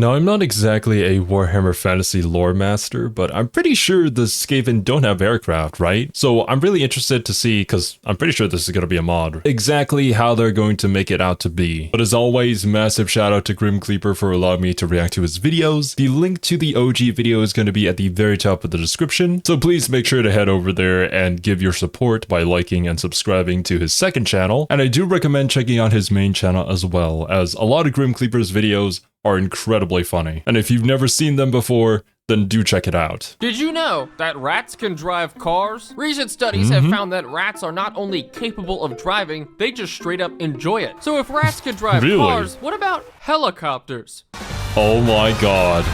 Now, I'm not exactly a Warhammer Fantasy lore master, but I'm pretty sure the Skaven don't have aircraft, right? So I'm really interested to see, because I'm pretty sure this is going to be a mod, exactly how they're going to make it out to be. But as always, massive shout out to Kleaper for allowing me to react to his videos. The link to the OG video is going to be at the very top of the description, so please make sure to head over there and give your support by liking and subscribing to his second channel. And I do recommend checking out his main channel as well, as a lot of Kleaper's videos are incredibly funny. And if you've never seen them before, then do check it out. Did you know that rats can drive cars? Recent studies have found that rats are not only capable of driving, they just straight up enjoy it. So if rats can drive cars, what about helicopters? Oh my god.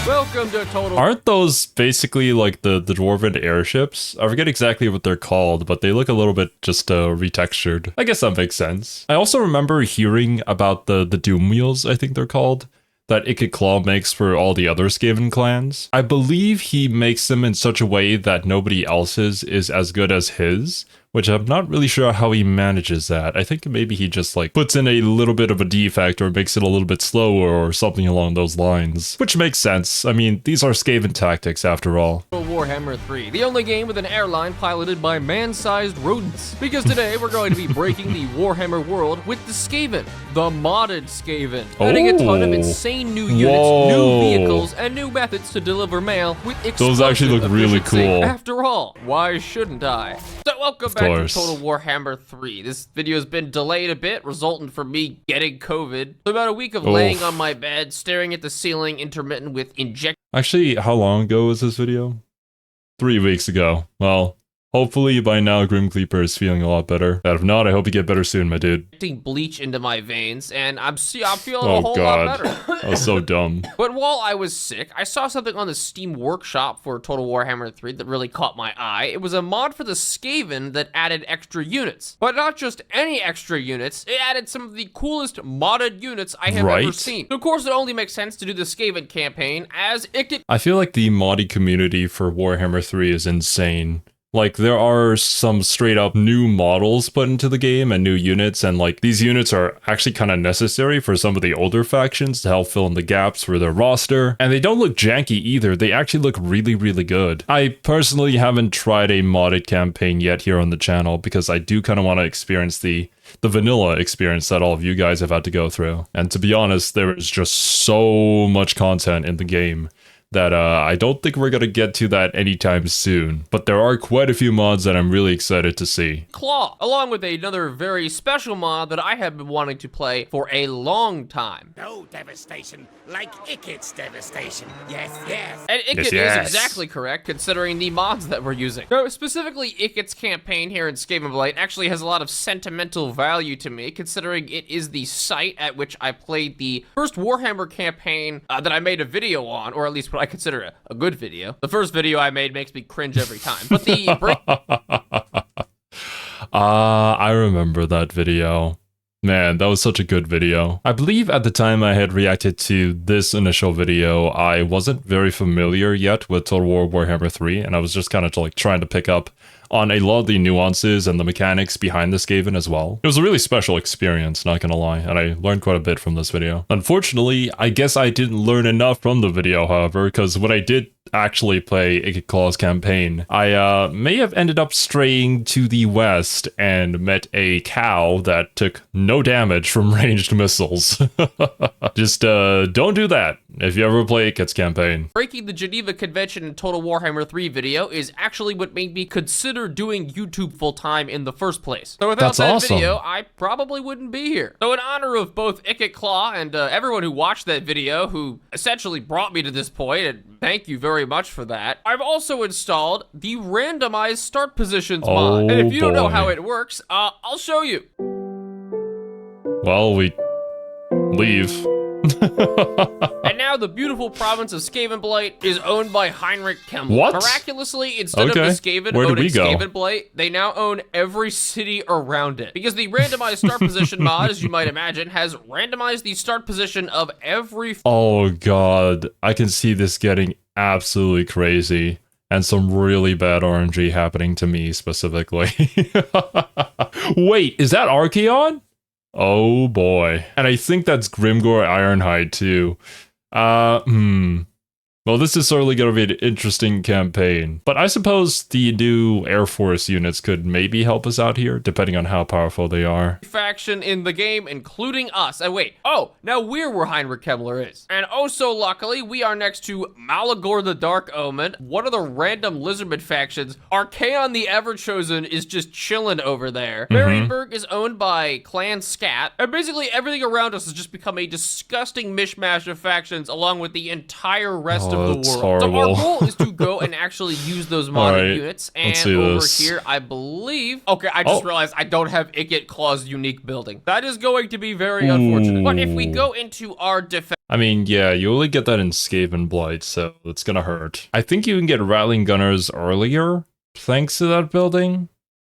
Welcome to Total... Aren't those basically like the dwarven airships? I forget exactly what they're called, but they look a little bit just retextured. I guess that makes sense. I also remember hearing about the doom wheels, I think they're called, that Claw makes for all the other Skaven clans. I believe he makes them in such a way that nobody else's is as good as his, which I'm not really sure how he manages that. I think maybe he just like puts in a little bit of a defect or makes it a little bit slower or something along those lines, which makes sense. I mean, these are Skaven tactics after all. Warhammer 3, the only game with an airline piloted by man-sized rodents. Because today we're going to be breaking the Warhammer world with the Skaven, the modded Skaven, adding a ton of insane new units, new vehicles, and new methods to deliver mail with explosive Those actually look really efficiency. cool. After all, why shouldn't I? So welcome back to Total Warhammer 3. This video has been delayed a bit, resulting from me getting COVID. So about a week of laying on my bed, staring at the ceiling, intermittent with injection. Actually, how long ago was this video? 3 weeks ago. Well, hopefully by now Kleaper is feeling a lot better. But if not, I hope you get better soon, my dude. Bleach into my veins, and I'm feeling a whole lot better. That was so dumb. But while I was sick, I saw something on the Steam Workshop for Total Warhammer 3 that really caught my eye. It was a mod for the Skaven that added extra units. But not just any extra units, it added some of the coolest modded units I have ever seen. So of course, it only makes sense to do the Skaven campaign, as it could... I feel like the modding community for Warhammer 3 is insane. Like, there are some straight up new models put into the game and new units, and like, these units are actually kind of necessary for some of the older factions to help fill in the gaps for their roster. And they don't look janky either, they actually look really, really good. I personally haven't tried a modded campaign yet here on the channel because I do kind of want to experience the vanilla experience that all of you guys have had to go through. And to be honest, there is just so much content in the game that I don't think we're gonna get to that anytime soon. But there are quite a few mods that I'm really excited to see. Claw, along with another very special mod that I have been wanting to play for a long time. No devastation like Ikit's devastation. Yes, yes. And Ikit is exactly correct, considering the mods that we're using. So specifically, Ikit's campaign here in Skaven Blight actually has a lot of sentimental value to me, considering it is the site at which I played the first Warhammer campaign that I made a video on, or at least what I consider a good video. The first video I made makes me cringe every time. But the I remember that video. Man, that was such a good video. I believe at the time I had reacted to this initial video, I wasn't very familiar yet with Total War Warhammer 3, and I was just kind of like trying to pick up on a lot of the nuances and the mechanics behind the Skaven as well. It was a really special experience, not gonna lie, and I learned quite a bit from this video. Unfortunately, I guess I didn't learn enough from the video, however, because when I did actually play Ikit Claw's campaign, I may have ended up straying to the west and met a cow that took no damage from ranged missiles. Just don't do that if you ever play Ikit's campaign. Breaking the Geneva Convention in Total Warhammer 3 video is actually what made me consider doing YouTube full-time in the first place. So without that video, I probably wouldn't be here. So in honor of both Ikit Claw and everyone who watched that video, who essentially brought me to this point, and thank you very much for that, I've also installed the randomized start positions mod. And if you don't know how it works, I'll show you. Well, we leave. And now the beautiful province of Skaven Blight is owned by Heinrich Kemmel. What? Miraculously, instead of the Skaven owning Skaven Blight, they now own every city around it. Because the randomized start position mod, as you might imagine, has randomized the start position of every... Oh god, I can see this getting absolutely crazy. And some really bad RNG happening to me specifically. Wait, is that Archaon? Oh boy. And I think that's Grimgor Ironhide too. Well, this is certainly going to be an interesting campaign. But I suppose the new Airforce units could maybe help us out here, depending on how powerful they are. Faction in the game, including us. And wait, now we're where Heinrich Kemmler is. And oh so luckily, we are next to Malagor the Dark Omen, one of the random Lizardman factions. Archaon the Everchosen is just chilling over there. Marienburg is owned by Clan Scat. And basically everything around us has just become a disgusting mishmash of factions, along with the entire rest of the world. Horrible. So our goal is to go and actually use those modded units. And over here, I believe... Okay, I just realized I don't have Ikit Claw's unique building. That is going to be very unfortunate. But if we go into our defense... I mean, yeah, you only get that in Skaven Blight, so it's gonna hurt. I think you can get Rattling Gunners earlier, thanks to that building.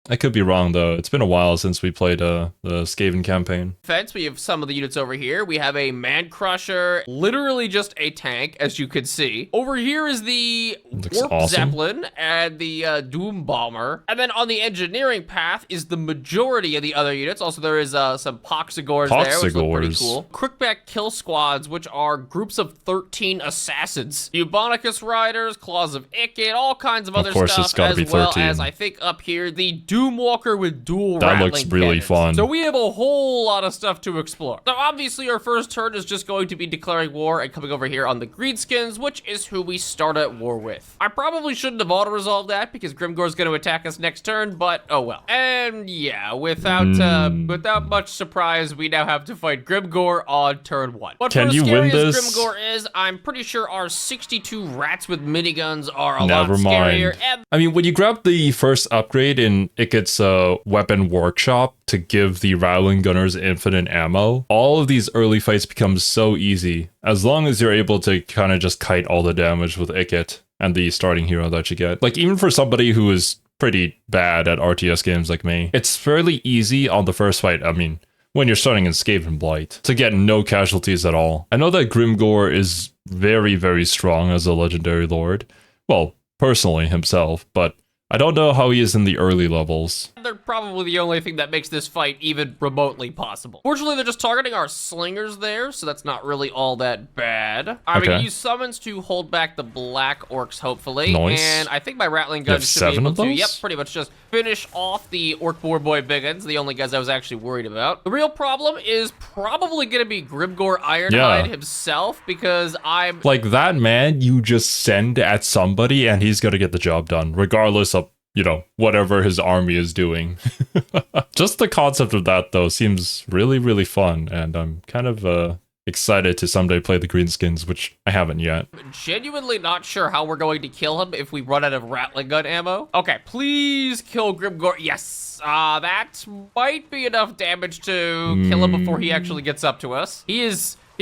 I could be wrong, though. It's been a while since we played the Skaven campaign. We have some of the units over here. We have a Man Crusher, literally just a tank, as you could see. Over here is the Warp Zeppelin and the Doom Bomber. And then on the engineering path is the majority of the other units. Also, there is some Poxigors there, which look pretty cool. Crookback Kill Squads, which are groups of 13 assassins. Eubonicus Riders, Claws of Ikit, all kinds of other stuff, as well as, I think, up here, the Doomwalker with dual rattling That looks really fun. So we have a whole lot of stuff to explore. So obviously our first turn is just going to be declaring war and coming over here on the Greenskins, which is who we start at war with. I probably shouldn't have auto-resolved that because Grimgor's going to attack us next turn, but oh well. And yeah, without much surprise, we now have to fight Grimgor on turn 1. But can you win this? Grimgor is, I'm pretty sure our 62 rats with miniguns are a lot scarier. I mean, when you grab the first upgrade in Ikit's weapon workshop to give the Rattling Gunners infinite ammo, all of these early fights become so easy, as long as you're able to kind of just kite all the damage with Ikit and the starting hero that you get. Like, even for somebody who is pretty bad at RTS games like me, it's fairly easy on the first fight. I mean, when you're starting in Skaven Blight, to get no casualties at all. I know that Grimgor is very, very strong as a legendary lord. Well, personally himself, but I don't know how he is in the early levels. They're probably the only thing that makes this fight even remotely possible. Fortunately, they're just targeting our slingers there, so that's not really all that bad. I'm going to use summons to hold back the black orcs, hopefully. Nice. And I think my rattling gun should be able to, pretty much just finish off the orc boar boy biggins, the only guys I was actually worried about. The real problem is probably going to be Grimgor Ironhide himself, because I'm... Like, that man you just send at somebody and he's going to get the job done, regardless of, you know, whatever his army is doing. Just the concept of that, though, seems really, really fun, and I'm kind of excited to someday play the Greenskins, which I haven't yet. Genuinely not sure how we're going to kill him if we run out of rattling gun ammo. Okay, please kill Grimgor. Yes, that might be enough damage to kill him before he actually gets up to us. He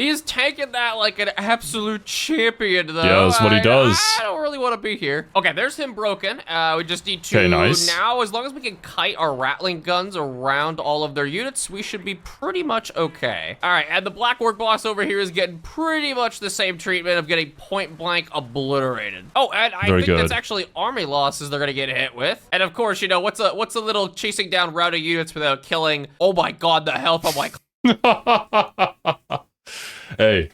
is tanking that like an absolute champion, though. Yeah, that's what he does. I don't really want to be here. Okay, there's him broken. We just need to now, as long as we can kite our rattling guns around all of their units, we should be pretty much okay. All right, and the Black Orc boss over here is getting pretty much the same treatment of getting point blank obliterated. Oh, and I think that's actually army losses they're gonna get hit with. And of course, you know, what's a little chasing down router units without killing? Oh my God, the health of my... Hey,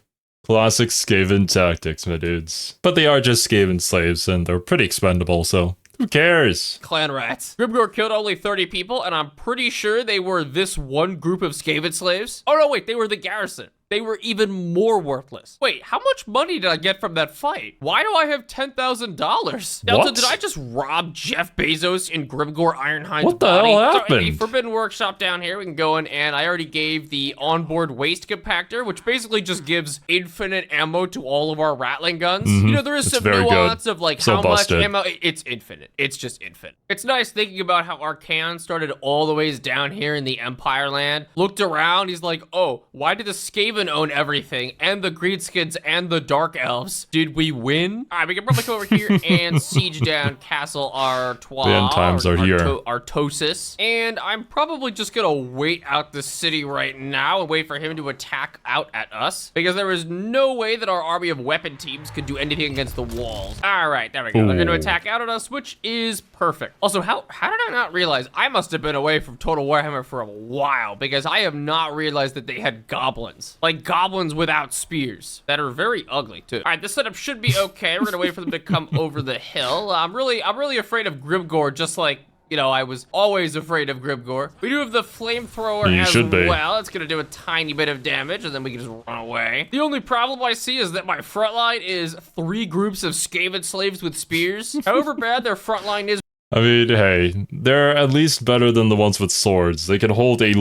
classic Skaven tactics, my dudes. But they are just Skaven slaves, and they're pretty expendable, so who cares? Clan rats. Grimgor killed only 30 people, and I'm pretty sure they were this one group of Skaven slaves. Oh no, wait, they were the garrison. They were even more worthless. Wait, how much money did I get from that fight? Why do I have $10,000? Delta, did I just rob Jeff Bezos in Grimgor Ironhide's What the hell happened? So, Forbidden Workshop down here, we can go in, and I already gave the onboard waste compactor, which basically just gives infinite ammo to all of our rattling guns. You know, there is some nuance of like how much ammo. It's infinite. It's just infinite. It's nice thinking about how Archaon started all the ways down here in the Empire land. Looked around, he's like, oh, why did the Skaven own everything, and the Greenskins and the Dark Elves? Did we win? All right, we can probably go over here and siege down Castle Artois. The end times are here. Artosis. And I'm probably just gonna wait out the city right now and wait for him to attack out at us, because there is no way that our army of weapon teams could do anything against the walls. All right, there we go. They're gonna attack out at us, which is perfect. Also, how did I not realize? I must have been away from Total Warhammer for a while, because I have not realized that they had goblins. Like, like goblins without spears that are very ugly too. All right, this setup should be okay. We're gonna wait for them to come over the hill. I'm really afraid of Grimgore, just like, you know, I was always afraid of Grimgore. We do have the flamethrower as well. It's gonna do a tiny bit of damage, and then we can just run away. The only problem I see is that my front line is 3 groups of Skaven slaves with spears. However bad their front line is, I mean, hey, they're at least better than the ones with swords. They can hold a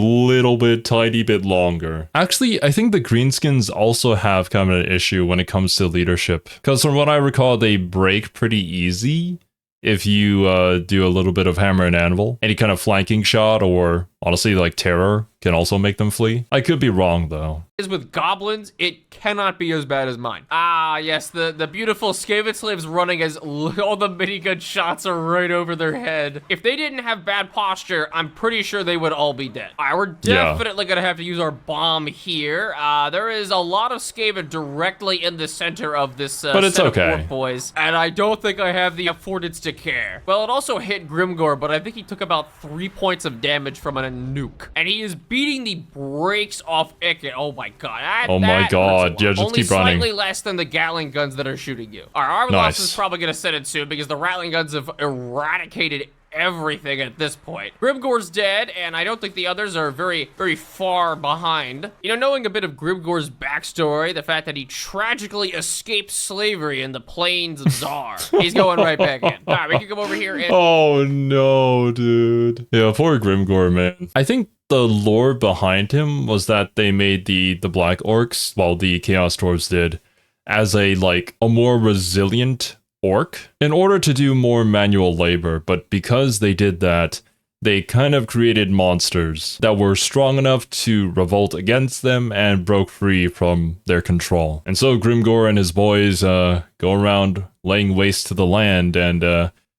tiny bit longer. Actually, I think the greenskins also have kind of an issue when it comes to leadership. Because from what I recall, they break pretty easy if you do a little bit of hammer and anvil. Any kind of flanking shot or, honestly, like terror can also make them flee. I could be wrong, though. is with goblins, it cannot be as bad as mine. Ah, yes, the beautiful Skaven slaves running as all the minigun shots are right over their head. If they didn't have bad posture, I'm pretty sure they would all be dead. All right, we're definitely gonna have to use our bomb here. There is a lot of Skaven directly in the center of this but it's set okay. of orc boys, and I don't think I have the affordance to care. Well, it also hit Grimgore, but I think he took about 3 points of damage from a nuke, and he is beating the brakes off Icket. Oh my god. Oh my god. Yeah, just keep running. Only slightly less than the Gatling guns that are shooting you. Our armor loss is probably gonna set in soon because the Rattling guns have eradicated everything at this point. Grimgore's dead, and I don't think the others are very far behind. You know, knowing a bit of Grimgore's backstory, the fact that he tragically escaped slavery in the plains of Zar, he's going right back in. All right, we can come over here and... Oh no, dude. Yeah, poor Grimgore, man. I think the lore behind him was that they made the Black Orcs, while the Chaos Dwarves did, as a more resilient orc in order to do more manual labor, but because they did that, they kind of created monsters that were strong enough to revolt against them and broke free from their control. And so Grimgore and his boys go around laying waste to the land and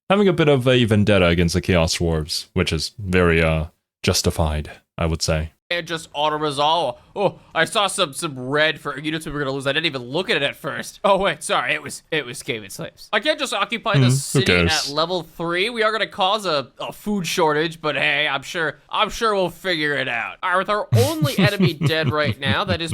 having a bit of a vendetta against the Chaos Dwarves, which is very justified, I would say. And just auto-resolve. Oh, I saw some red for units we were gonna lose. I didn't even look at it at first. Oh wait, sorry, it was Skaven slaves. I can't just occupy the city at level 3. We are gonna cause a food shortage, but hey, I'm sure we'll figure it out. All right, with our only enemy dead right now, that is...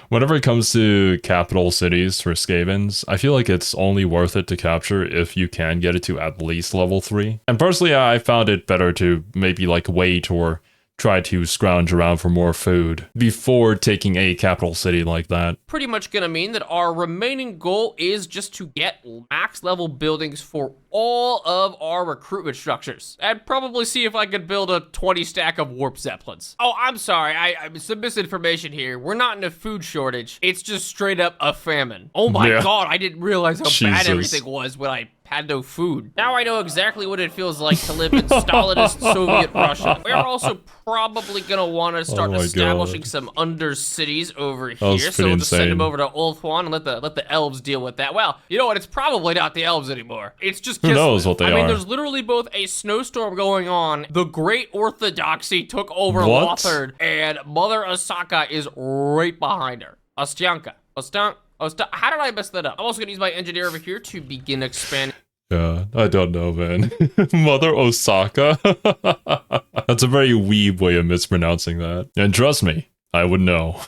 Whenever it comes to capital cities for Skavens, I feel like it's only worth it to capture if you can get it to at least level 3. And personally, I found it better to maybe wait or try to scrounge around for more food before taking a capital city like that. Pretty much gonna mean that our remaining goal is just to get max level buildings for all of our recruitment structures. And probably see if I could build a 20 stack of warp zeppelins. Oh, I'm sorry, I'm some misinformation here. We're not in a food shortage. It's just straight up a famine. Oh my god, I didn't realize how bad everything was when I had no food. Now I know exactly what it feels like to live in Stalinist Soviet Russia. We're also probably gonna want to start establishing some undercities over here. So we'll just send them over to Ulthuan and let the elves deal with that. Well, you know what? It's probably not the elves anymore. It's just Kislev. Who knows what they are? I mean, there's literally both a snowstorm going on. The Great Orthodoxy took over Lothard, and Mother Osaka is right behind her. Ostyanka. How did I mess that up? I'm also gonna use my engineer over here to begin expanding. Yeah, I don't know, man. Mother Osaka? That's a very weeb way of mispronouncing that. And trust me, I would know.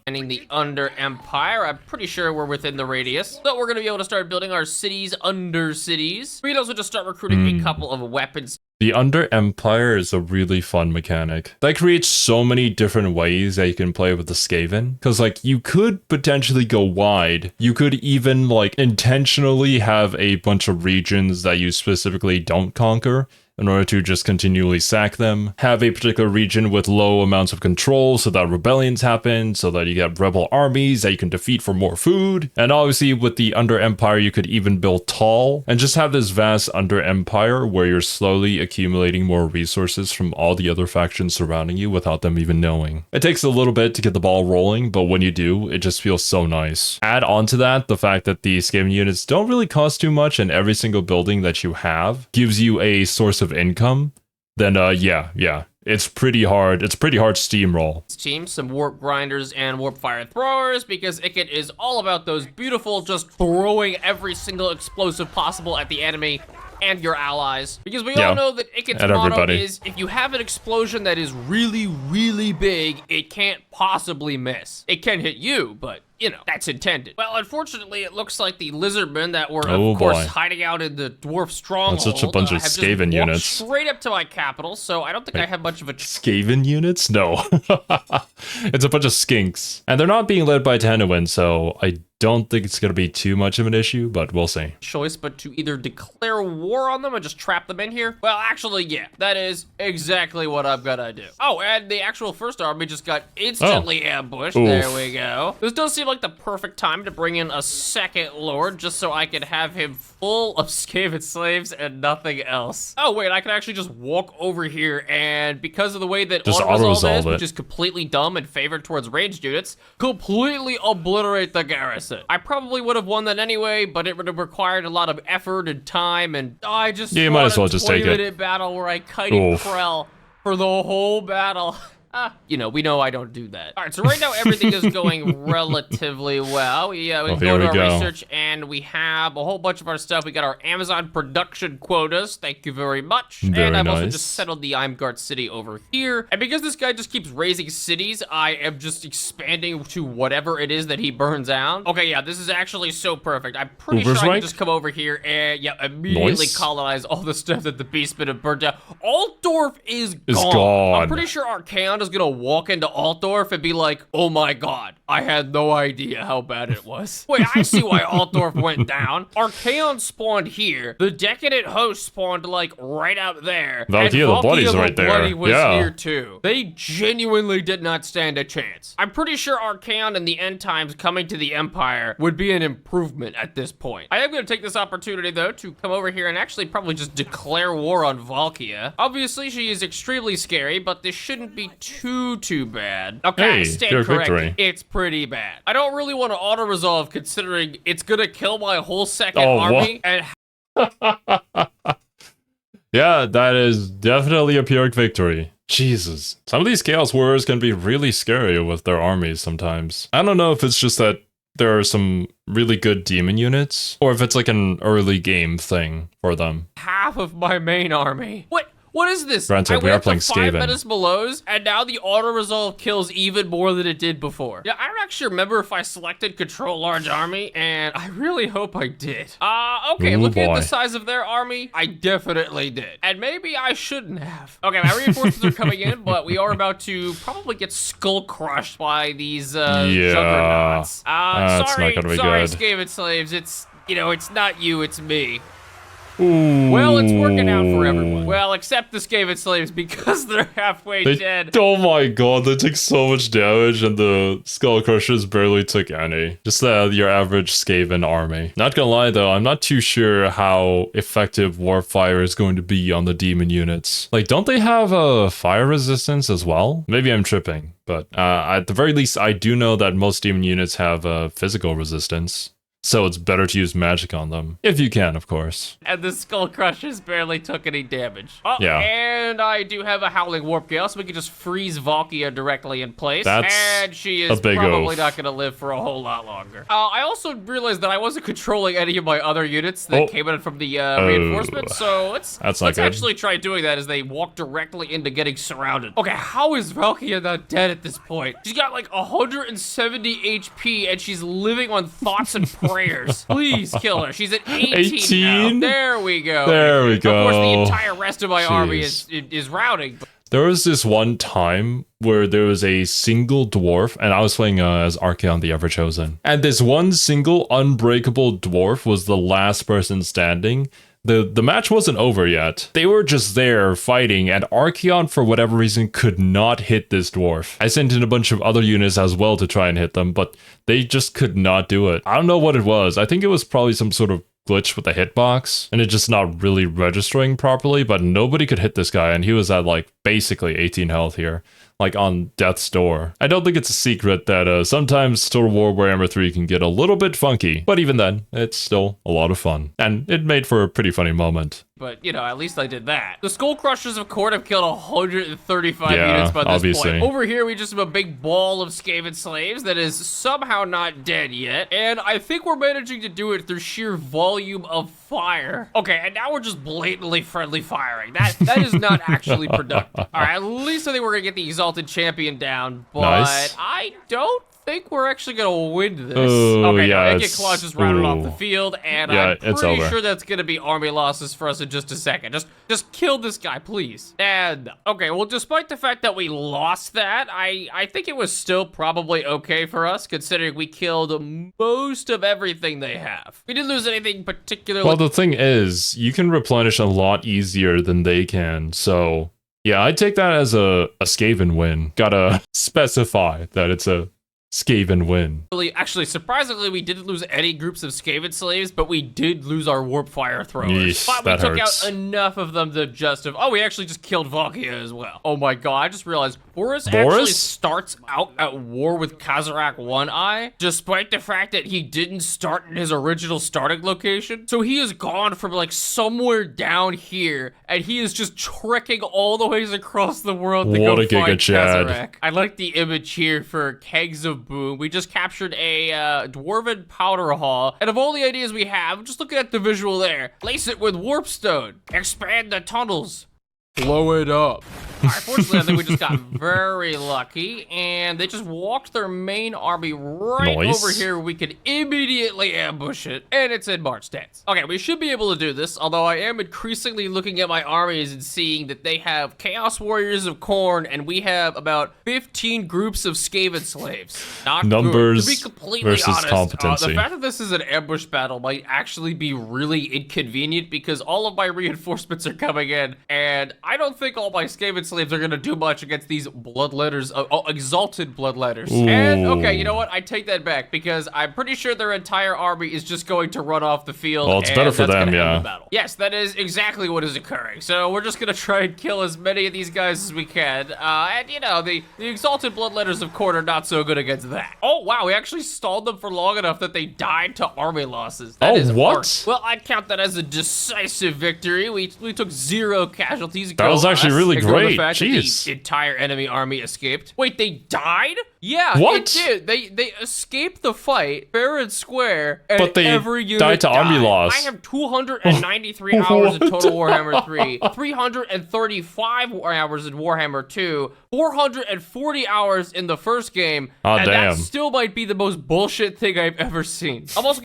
Ending the Under Empire. I'm pretty sure we're within the radius. So we're gonna be able to start building our cities under cities. We can also just start recruiting a couple of weapons. The Under Empire is a really fun mechanic. That creates so many different ways that you can play with the Skaven. Because, you could potentially go wide. You could even, intentionally have a bunch of regions that you specifically don't conquer in order to just continually sack them. Have a particular region with low amounts of control so that rebellions happen, so that you get rebel armies that you can defeat for more food. And obviously with the Under Empire, you could even build tall and just have this vast Under Empire where you're slowly accumulating more resources from all the other factions surrounding you without them even knowing. It takes a little bit to get the ball rolling, but when you do, it just feels so nice. Add on to that the fact that the Skaven units don't really cost too much, and every single building that you have gives you a source of income, then yeah, it's pretty hard steamroll. Team some warp grinders and warp fire throwers, because Icket is all about those beautiful just throwing every single explosive possible at the enemy. and your allies. Because we all know that Ikit's motto is, if you have an explosion that is really, really big, it can't possibly miss. It can hit you, but you know, that's intended. Well, unfortunately, it looks like the lizardmen that were, of course, hiding out in the dwarf stronghold. That's such a bunch of Skaven units. Straight up to my capital, so I don't think I have much of a... Skaven units? No. It's a bunch of skinks. And they're not being led by Tanuin, so I don't think it's going to be too much of an issue, but we'll see. Choice but to either declare war on them and just trap them in here. Well, actually, yeah, that is exactly what I'm gonna do. Oh, and the actual first army just got instantly ambushed. Oof. There we go. This does seem like the perfect time to bring in a second lord just so I can have him full of Skaven slaves and nothing else. Oh, wait, I can actually just walk over here and because of the way that auto-resolve is, which is completely dumb and favored towards ranged units, completely obliterate the garrison. I probably would have won that anyway, but it would have required a lot of effort and time, and I just you might as well just take it. 20-minute battle where I kited Krell for the whole battle. You know, we know I don't do that. All right, so right now everything is going relatively well. We go to our research and we have a whole bunch of our stuff. We got our Amazon production quotas. Thank you very much. And I've also just settled the Imgard city over here. And because this guy just keeps raising cities, I am just expanding to whatever it is that he burns out. Okay, yeah, this is actually so perfect. I'm pretty sure I can just come over here and immediately colonize all the stuff that the Beastmen have burnt down. Altdorf is gone. I'm pretty sure Archaon is gonna walk into Altdorf and be like, oh my god, I had no idea how bad it was. Wait, I see why Altdorf went down. Archaon spawned here. The Decadent Host spawned like right out there. Valkia the Bloody's right there. Bloody was here too. They genuinely did not stand a chance. I'm pretty sure Archaon in the end times coming to the Empire would be an improvement at this point. I am gonna take this opportunity though to come over here and actually probably just declare war on Valkia. Obviously she is extremely scary, but this shouldn't be too bad. Okay, stand corrected. It's pretty bad. I don't really want to auto-resolve considering it's gonna kill my whole second army. And yeah, that is definitely a Pyrrhic victory. Jesus. Some of these Chaos Warriors can be really scary with their armies sometimes. I don't know if it's just that there are some really good demon units, or if it's like an early game thing for them. Half of my main army. What is this? Granted, we are playing Skaven. 5 Menace Belows, and now the auto-resolve kills even more than it did before. Yeah, I don't actually remember if I selected Control Large Army, and I really hope I did. Okay, looking at the size of their army, I definitely did. And maybe I shouldn't have. Okay, my reinforcements are coming in, but we are about to probably get skull crushed by these juggernauts. Sorry, Skaven slaves, it's, you know, it's not you, it's me. Ooh. Well, it's working out for everyone. Well, except the Skaven slaves because they're halfway dead. Oh my god, they took so much damage and the Skull Crushers barely took any. Just your average Skaven army. Not gonna lie though, I'm not too sure how effective Warfire is going to be on the demon units. Like, don't they have a fire resistance as well? Maybe I'm tripping, but at the very least, I do know that most demon units have a physical resistance. So it's better to use magic on them. If you can, of course. And the Skull Crushers barely took any damage. Oh, yeah. And I do have a Howling Warp Gale, so we can just freeze Valkia directly in place. That's and she is probably not going to live for a whole lot longer. I also realized that I wasn't controlling any of my other units that came in from the reinforcements, so let's actually try doing that as they walk directly into getting surrounded. Okay, how is Valkia not dead at this point? She's got like 170 HP, and she's living on thoughts and prayers. Please kill her. She's at 18 now. There we go. There we go. Of course, the entire rest of my army is routing. There was this one time where there was a single dwarf, and I was playing as Archaon the Everchosen. And this one single unbreakable dwarf was the last person standing. The match wasn't over yet. They were just there fighting, and Archaon, for whatever reason, could not hit this dwarf. I sent in a bunch of other units as well to try and hit them, but they just could not do it. I don't know what it was. I think it was probably some sort of glitch with the hitbox, and it just not really registering properly, but nobody could hit this guy, and he was at like basically 18 health here. Like on death's door. I don't think it's a secret that sometimes Total War Warhammer 3 can get a little bit funky, but even then, it's still a lot of fun. And it made for a pretty funny moment. but, you know, at least I did that. The Skull Crushers of Court have killed 135 Yeah, units by this obviously. point. Over here, we just have a big ball of Skaven slaves that is somehow not dead yet, and I think we're managing to do it through sheer volume of fire. Okay, and now we're just blatantly friendly firing. That is not actually productive. All right, at least I think we're gonna get the Exalted Champion down, but Nice. I don't think we're actually gonna win this. Ooh, Okay, yeah, no, it's- Claw just rounded off the ooh. field, and Yeah, I'm it's pretty over. sure that's gonna be army losses for us in just a second. Just kill this guy, please. And okay, well, despite the fact that we lost that, I think it was still probably okay for us, considering we killed most of everything they have. We didn't lose anything particularly. Well, the thing is, you can replenish a lot easier than they can, so yeah, I take that as a Skaven win. Gotta specify that it's a Skaven win. Actually, surprisingly, we didn't lose any groups of Skaven slaves, but we did lose our warp fire throwers. Yeesh, But we that took hurts. out enough of them to justify. Oh, we actually just killed Valkia as well. Oh my god, I just realized Boris actually starts out at war with Kazarak One-Eye, despite the fact that he didn't start in his original starting location. So he has gone from like somewhere down here, and he is just trekking all the ways across the world to What go a Giga find Chad. Kazarak. I like the image here for Kegs of Boom. We just captured a Dwarven Powder Hall, and of all the ideas we have, just looking at the visual there, lace it with Warpstone, expand the tunnels, blow it up. All right, fortunately, I think we just got very lucky, and they just walked their main army right Nice. over here. We could immediately ambush it, and it's in march stance. Okay, we should be able to do this, although I am increasingly looking at my armies and seeing that they have Chaos Warriors of Khorne, and we have about 15 groups of Skaven slaves. Not Numbers good. To be completely versus honest, competency. the fact that this is an ambush battle might actually be really inconvenient because all of my reinforcements are coming in, and I don't think all my Skaven slaves are gonna do much against these bloodletters, exalted bloodletters. And okay, you know what? I take that back because I'm pretty sure their entire army is just going to run off the field. Well, it's and better for that's them, gonna end yeah. the battle. Yes, that is exactly what is occurring. So we're just gonna try and kill as many of these guys as we can. And you know, the exalted bloodletters of Khorne are not so good against that. Oh wow, we actually stalled them for long enough that they died to army losses. That is what? hard. Well, I'd count that as a decisive victory. We took 0 casualties. That was actually really Ignore the great. fact that Jeez. the entire enemy army escaped. Wait, they died? Yeah, What? it did. They escaped the fight fair and square, and But they every unit died to army loss. I have 293 hours in Total What? Warhammer 3, 335 hours in Warhammer 2, 440 hours in the first game, Aw, and damn. that still might be the most bullshit thing I've ever seen. I'm also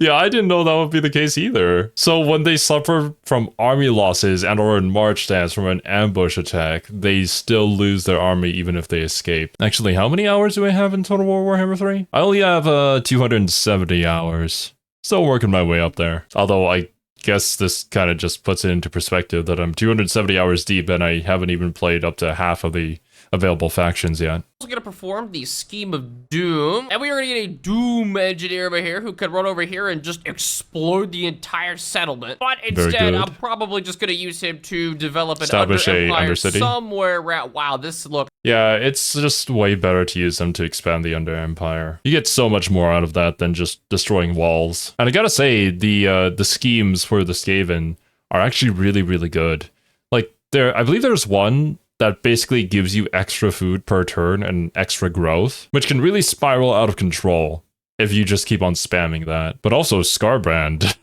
Yeah, I didn't know that would be the case either. So when they suffer from army losses and or in march stance from an ambush attack, they still lose their army even if they escape. Actually, how many hours do I have in Total War Warhammer 3? I only have 270 hours. Still working my way up there. Although I guess this kind of just puts it into perspective that I'm 270 hours deep and I haven't even played up to half of the available factions yet. also going to perform the Scheme of Doom, and we are going to get a Doom engineer over here who could run over here and just explode the entire settlement. But instead, good. I'm probably just going to use him to develop an Establish a under-empire Undercity? somewhere around. Wow, this look. Yeah, it's just way better to use them to expand the Under Empire. You get so much more out of that than just destroying walls. And I gotta say, the schemes for the Skaven are actually really, really good. Like, I believe there's one that basically gives you extra food per turn and extra growth, which can really spiral out of control if you just keep on spamming that. But also Scarbrand.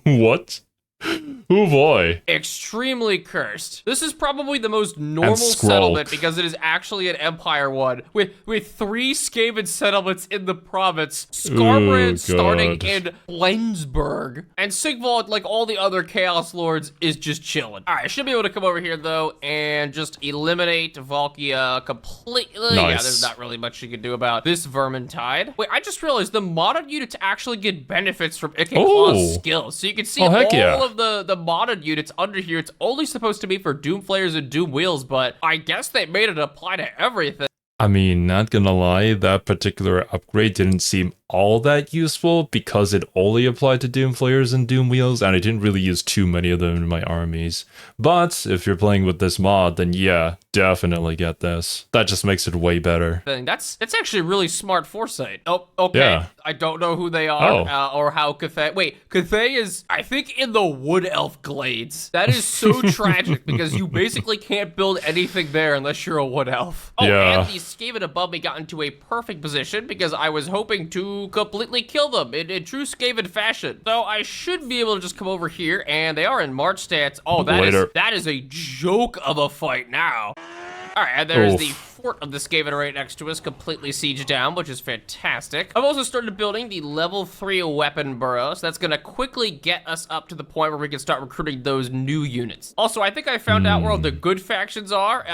What? Oh boy. Extremely cursed. This is probably the most normal Squelch. settlement because it is actually an Empire one with 3 Skaven settlements in the province. Scarbrand Ooh, starting God. in Flensburg. And Sigvald, like all the other Chaos Lords, is just chilling. All right, I should be able to come over here though and just eliminate Valkia completely. Yeah, Nice. there's not really much you can do about this Vermintide. Wait, I just realized the modded units actually get benefits from Ikki Claw's Oh. skills. So you can see Oh, all heck yeah. of the modded units under here. It's only supposed to be for Doom Flayers and Doom Wheels, but I guess they made it apply to everything. I mean, not gonna lie, that particular upgrade didn't seem all that useful because it only applied to Doom Flayers and Doom Wheels, and I didn't really use too many of them in my armies. But if you're playing with this mod, then yeah, definitely get this. That just makes it way better. That's actually really smart foresight. Oh, okay. Yeah. I don't know who they are or how Cathay. Wait, Cathay is, I think, in the Wood Elf Glades. That is so tragic because you basically can't build anything there unless you're a Wood Elf. Oh, Yeah. and the Skaven above me got into a perfect position because I was hoping to completely kill them in true Skaven fashion. So I should be able to just come over here, and they are in March stance. Oh, that is a joke of a fight now. All right, and there's the fort of the Skaven right next to us, completely sieged down, which is fantastic. I've also started building the level 3 weapon burrow, so that's gonna quickly get us up to the point where we can start recruiting those new units. Also, I think I found out where all the good factions are.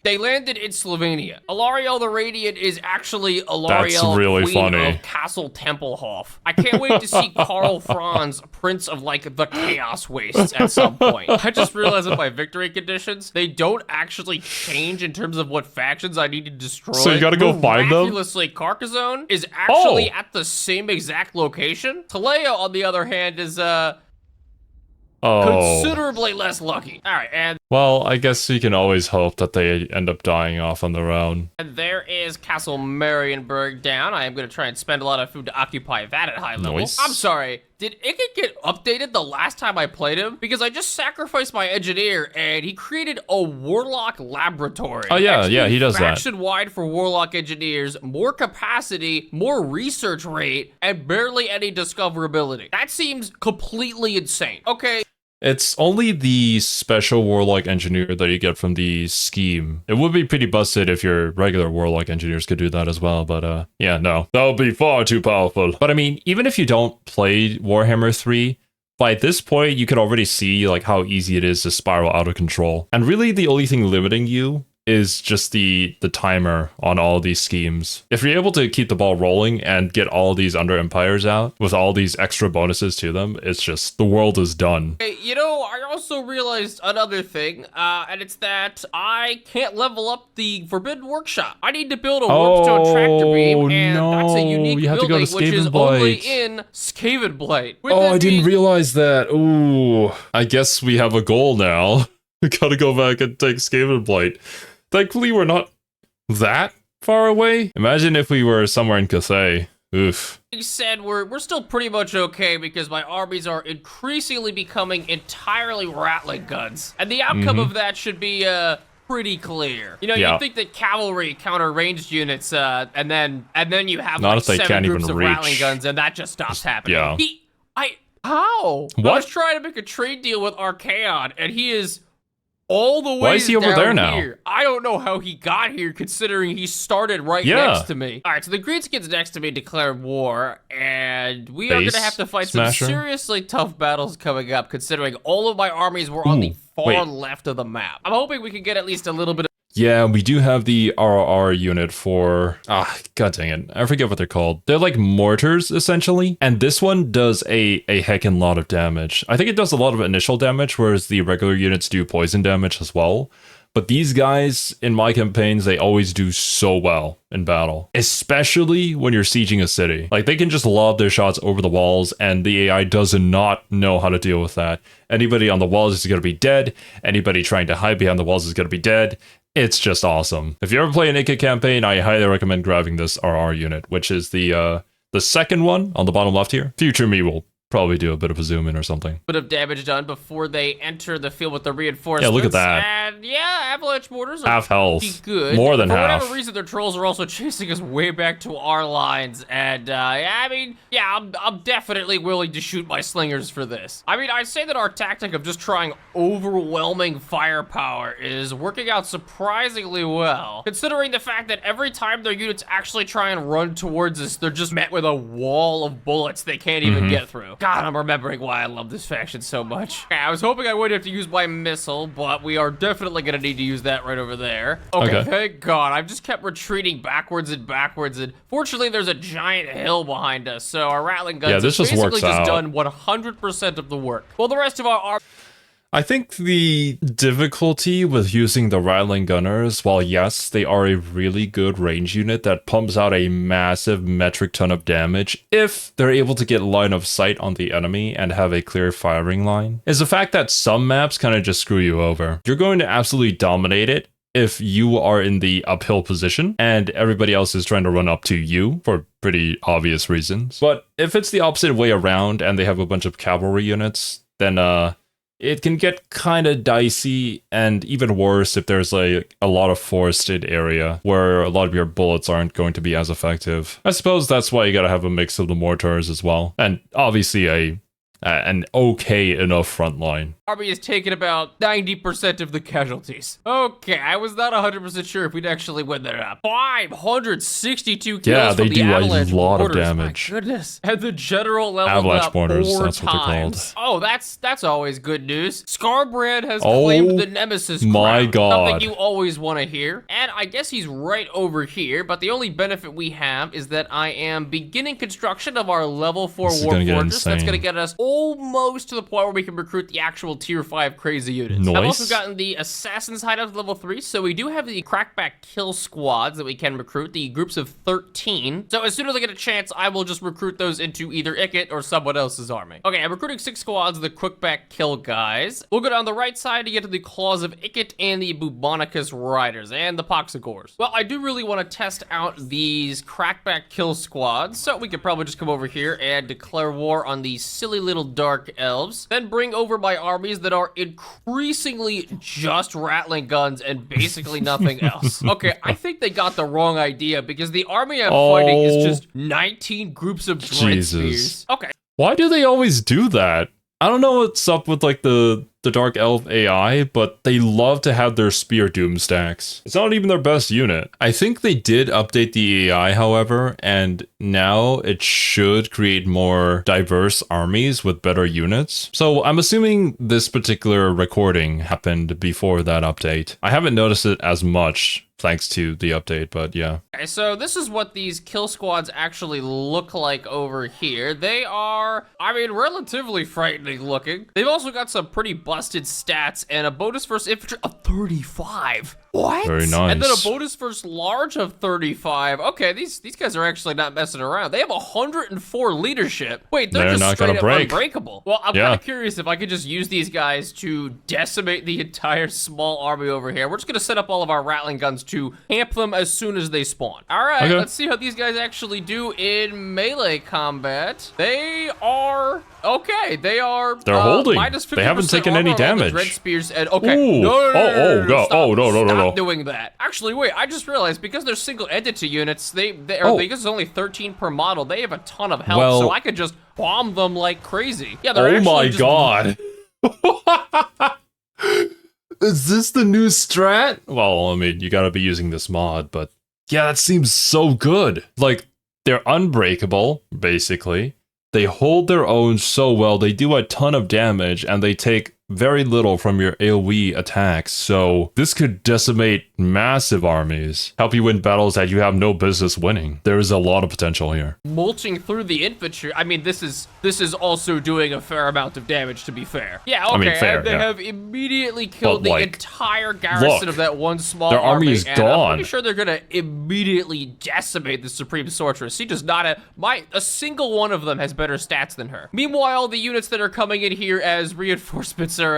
They landed in Slovenia. Alariel the Radiant is actually Alariel, really Queen funny. of Castle Tempelhof. I can't wait to see Karl Franz, Prince of, like, the Chaos Wastes at some point. I just realized that my victory conditions, they don't actually change in terms of what factions I need to destroy. So you gotta go find them? Miraculously, Carcassonne is actually at the same exact location. Taleo, on the other hand, is, considerably less lucky. All right, and well, I guess you can always hope that they end up dying off on their own. there is Castle Marienburg down. I am going to try and spend a lot of food to occupy that at high level. Nice. I'm sorry. Did Icket get updated the last time I played him? Because I just sacrificed my engineer and he created a Warlock laboratory. Oh yeah, yeah, he does that. Faction-wide for Warlock engineers, more capacity, more research rate, and barely any discoverability. That seems completely insane. Okay. It's only the special Warlock Engineer that you get from the scheme. It would be pretty busted if your regular Warlock Engineers could do that as well, but yeah, no. That would be far too powerful. But I mean, even if you don't play Warhammer 3, by this point, you can already see like how easy it is to spiral out of control. And really the only thing limiting you is just the timer on all these schemes. If you're able to keep the ball rolling and get all these under empires out with all these extra bonuses to them, it's just, the world is done. Hey, you know, I also realized another thing, and it's that I can't level up the Forbidden Workshop. I need to build a Warpstone Tractor Beam, and that's a unique you have to go building, to which is Skavenblight. only in Skavenblight. Oh, I didn't realize that. Ooh, I guess we have a goal now. We gotta go back and take Skavenblight. Thankfully, we're not that far away. Imagine if we were somewhere in Cathay. Oof. Like said, we're still pretty much okay because my armies are increasingly becoming entirely Rattling guns. And the outcome of that should be, pretty clear. You know, you'd think that cavalry counter ranged units, and then you have not like if they 7 can't groups even of reach. Rattling guns, and that just stops happening. Yeah. How? What? I was trying to make a trade deal with Archaon, and he is all the way Why is he over down there now? here. I don't know how he got here, considering he started right next to me. All right, so the Greenskins next to me declared war, and we are going to have to fight Smasher? some seriously tough battles coming up, considering all of my armies were on the far left of the map. I'm hoping we can get at least a little bit of... Yeah, we do have the RR unit for... god dang it. I forget what they're called. They're like mortars, essentially. And this one does a heckin' lot of damage. I think it does a lot of initial damage, whereas the regular units do poison damage as well. But these guys, in my campaigns, they always do so well in battle. Especially when you're sieging a city. Like, they can just lob their shots over the walls, and the AI does not know how to deal with that. Anybody on the walls is going to be dead. Anybody trying to hide behind the walls is going to be dead. It's just awesome. If you ever play an IKIT campaign, I highly recommend grabbing this RR unit, which is the second one on the bottom left here. Future me will probably do a bit of a zoom in or something. Bit of damage done before they enter the field with the reinforcements. Yeah, look at that. And yeah, avalanche mortars are Half health. pretty good. More than For half. whatever reason, their trolls are also chasing us way back to our lines. And I mean, yeah, I'm definitely willing to shoot my slingers for this. I mean, I'd say that our tactic of just trying overwhelming firepower is working out surprisingly well, considering the fact that every time their units actually try and run towards us, they're just met with a wall of bullets they can't even get through. God, I'm remembering why I love this faction so much. Okay, I was hoping I wouldn't have to use my missile, but we are definitely gonna need to use that right over there. Okay, thank God. I've just kept retreating backwards and backwards, and fortunately there's a giant hill behind us, so our Rattling guns have basically just done 100% of the work. Well, the rest of our I think the difficulty with using the rattling gunners, while yes, they are a really good range unit that pumps out a massive metric ton of damage if they're able to get line of sight on the enemy and have a clear firing line, is the fact that some maps kind of just screw you over. You're going to absolutely dominate it if you are in the uphill position and everybody else is trying to run up to you for pretty obvious reasons. But if it's the opposite way around and they have a bunch of cavalry units, then it can get kind of dicey, and even worse if there's like a lot of forested area where a lot of your bullets aren't going to be as effective. I suppose that's why you gotta have a mix of the mortars as well, and obviously an okay enough front line. Army has taken about 90% of the casualties. Okay, I was not 100% sure if we'd actually win that up. 562 kills Yeah, from they the do avalanche a lot mortars. of damage. My goodness. And the general level Avalanche up mortars, 4 that's what they're times. called. Oh, that's always good news. Scarbrand has claimed the Nemesis crown. My God. Something you always want to hear. And I guess he's right over here, but the only benefit we have is that I am beginning construction of our level 4 This is war gonna get fortress. That's insane. going to get us almost to the point where we can recruit the actual tier 5 crazy units. Nice. I've also gotten the Assassin's Hideout to level 3, so we do have the Crackback Kill Squads that we can recruit, the groups of 13. So as soon as I get a chance, I will just recruit those into either Ikit or someone else's army. Okay, I'm recruiting 6 squads of the Quickback Kill guys. We'll go down the right side to get to the Claws of Ikit and the Bubonicus Riders and the Poxagors. Well, I do really want to test out these Crackback Kill Squads, so we could probably just come over here and declare war on these silly little Dark Elves, then bring over my armies that are increasingly just rattling guns and basically nothing else. Okay, I think they got the wrong idea because the army I'm fighting is just 19 groups of Dread Spears. Okay. Why do they always do that? I don't know what's up with like the Dark Elf AI, but they love to have their Spear Doom stacks. It's not even their best unit. I think they did update the AI, however, and now it should create more diverse armies with better units. So I'm assuming this particular recording happened before that update. I haven't noticed it as much thanks to the update, but yeah. Okay, so this is what these kill squads actually look like over here. They are, I mean, relatively frightening looking. They've also got some pretty busted stats and a bonus versus infantry of 35. What? Very nice. And then a bonus versus large of 35. Okay, these guys are actually not messing around. They have 104 leadership. Wait, they're just not straight gonna up break. unbreakable. Well, I'm kind of curious if I could just use these guys to decimate the entire small army over here. We're just gonna set up all of our rattling guns to camp them as soon as they spawn. All right, let's see how these guys actually do in melee combat. They are okay. They're holding. Minus 50% They haven't taken any armor on the damage. Dread Spears and okay. Ooh. No, No. Stop doing that. Actually, wait, I just realized because they're single entity units, because there's only 13 per model, they have a ton of health, so I could just bomb them like crazy. Yeah, they're actually just... God. Is this the new strat? Well, I mean, you gotta be using this mod, but yeah, that seems so good. Like, they're unbreakable, basically. They hold their own so well, they do a ton of damage, and they take very little from your AoE attacks, so this could decimate massive armies, help you win battles that you have no business winning. There is a lot of potential here. Mulching through the infantry. I mean, this is also doing a fair amount of damage, to be fair. Yeah, okay, I mean, fair, and they have immediately killed the entire garrison of that one small their army. army is and gone. I'm pretty sure they're gonna immediately decimate the Supreme Sorceress. She does not have, a single one of them has better stats than her. Meanwhile, the units that are coming in here as reinforcements are,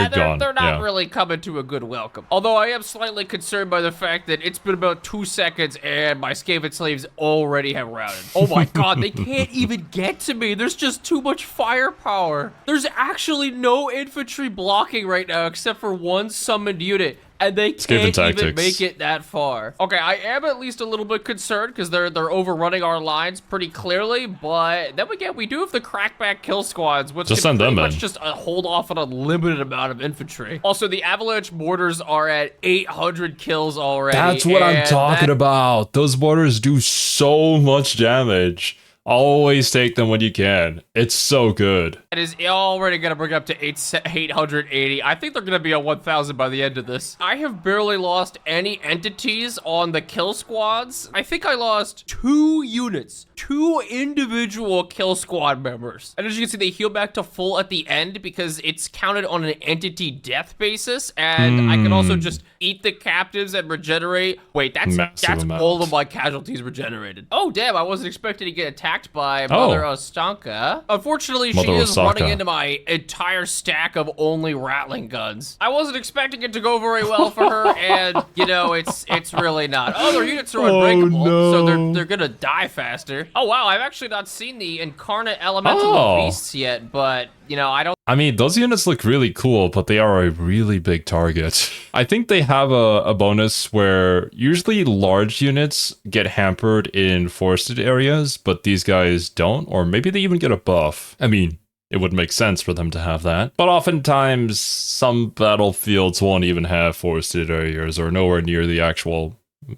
they're not really coming to a good welcome. Although I am slightly concerned by the fact that it's been about 2 seconds and my Skaven slaves already have routed. Oh my god, they can't even get to me. There's just too much firepower. There's actually no infantry blocking right now except for one summoned unit. And they can't even make it that far. Okay, I am at least a little bit concerned because they're overrunning our lines pretty clearly. But then again, we do have the crackback kill squads, which just can send pretty them much just hold off an unlimited amount of infantry. Also, the avalanche mortars are at 800 kills already. That's what I'm talking about. Those mortars do so much damage. Always take them when you can. It's so good. It is already going to bring up to 880. I think they're going to be on 1,000 by the end of this. I have barely lost any entities on the kill squads. I think I lost 2 units, 2 individual kill squad members. And as you can see, they heal back to full at the end because it's counted on an entity death basis. And I can also just eat the captives and regenerate. Wait, that's all of my casualties regenerated. Oh, damn, I wasn't expecting to get attacked by Mother Ostanka. Unfortunately, she is running into my entire stack of only Rattling guns. I wasn't expecting it to go very well for her, and, you know, it's really not. Oh, their units are unbreakable, so they're gonna die faster. Oh, wow, I've actually not seen the incarnate elemental beasts yet, but, you know, I mean, those units look really cool, but they are a really big target. I think they have a bonus where usually large units get hampered in forested areas, but these guys don't, or maybe they even get a buff. I mean, it would make sense for them to have that. But oftentimes, some battlefields won't even have forested areas or nowhere near the actual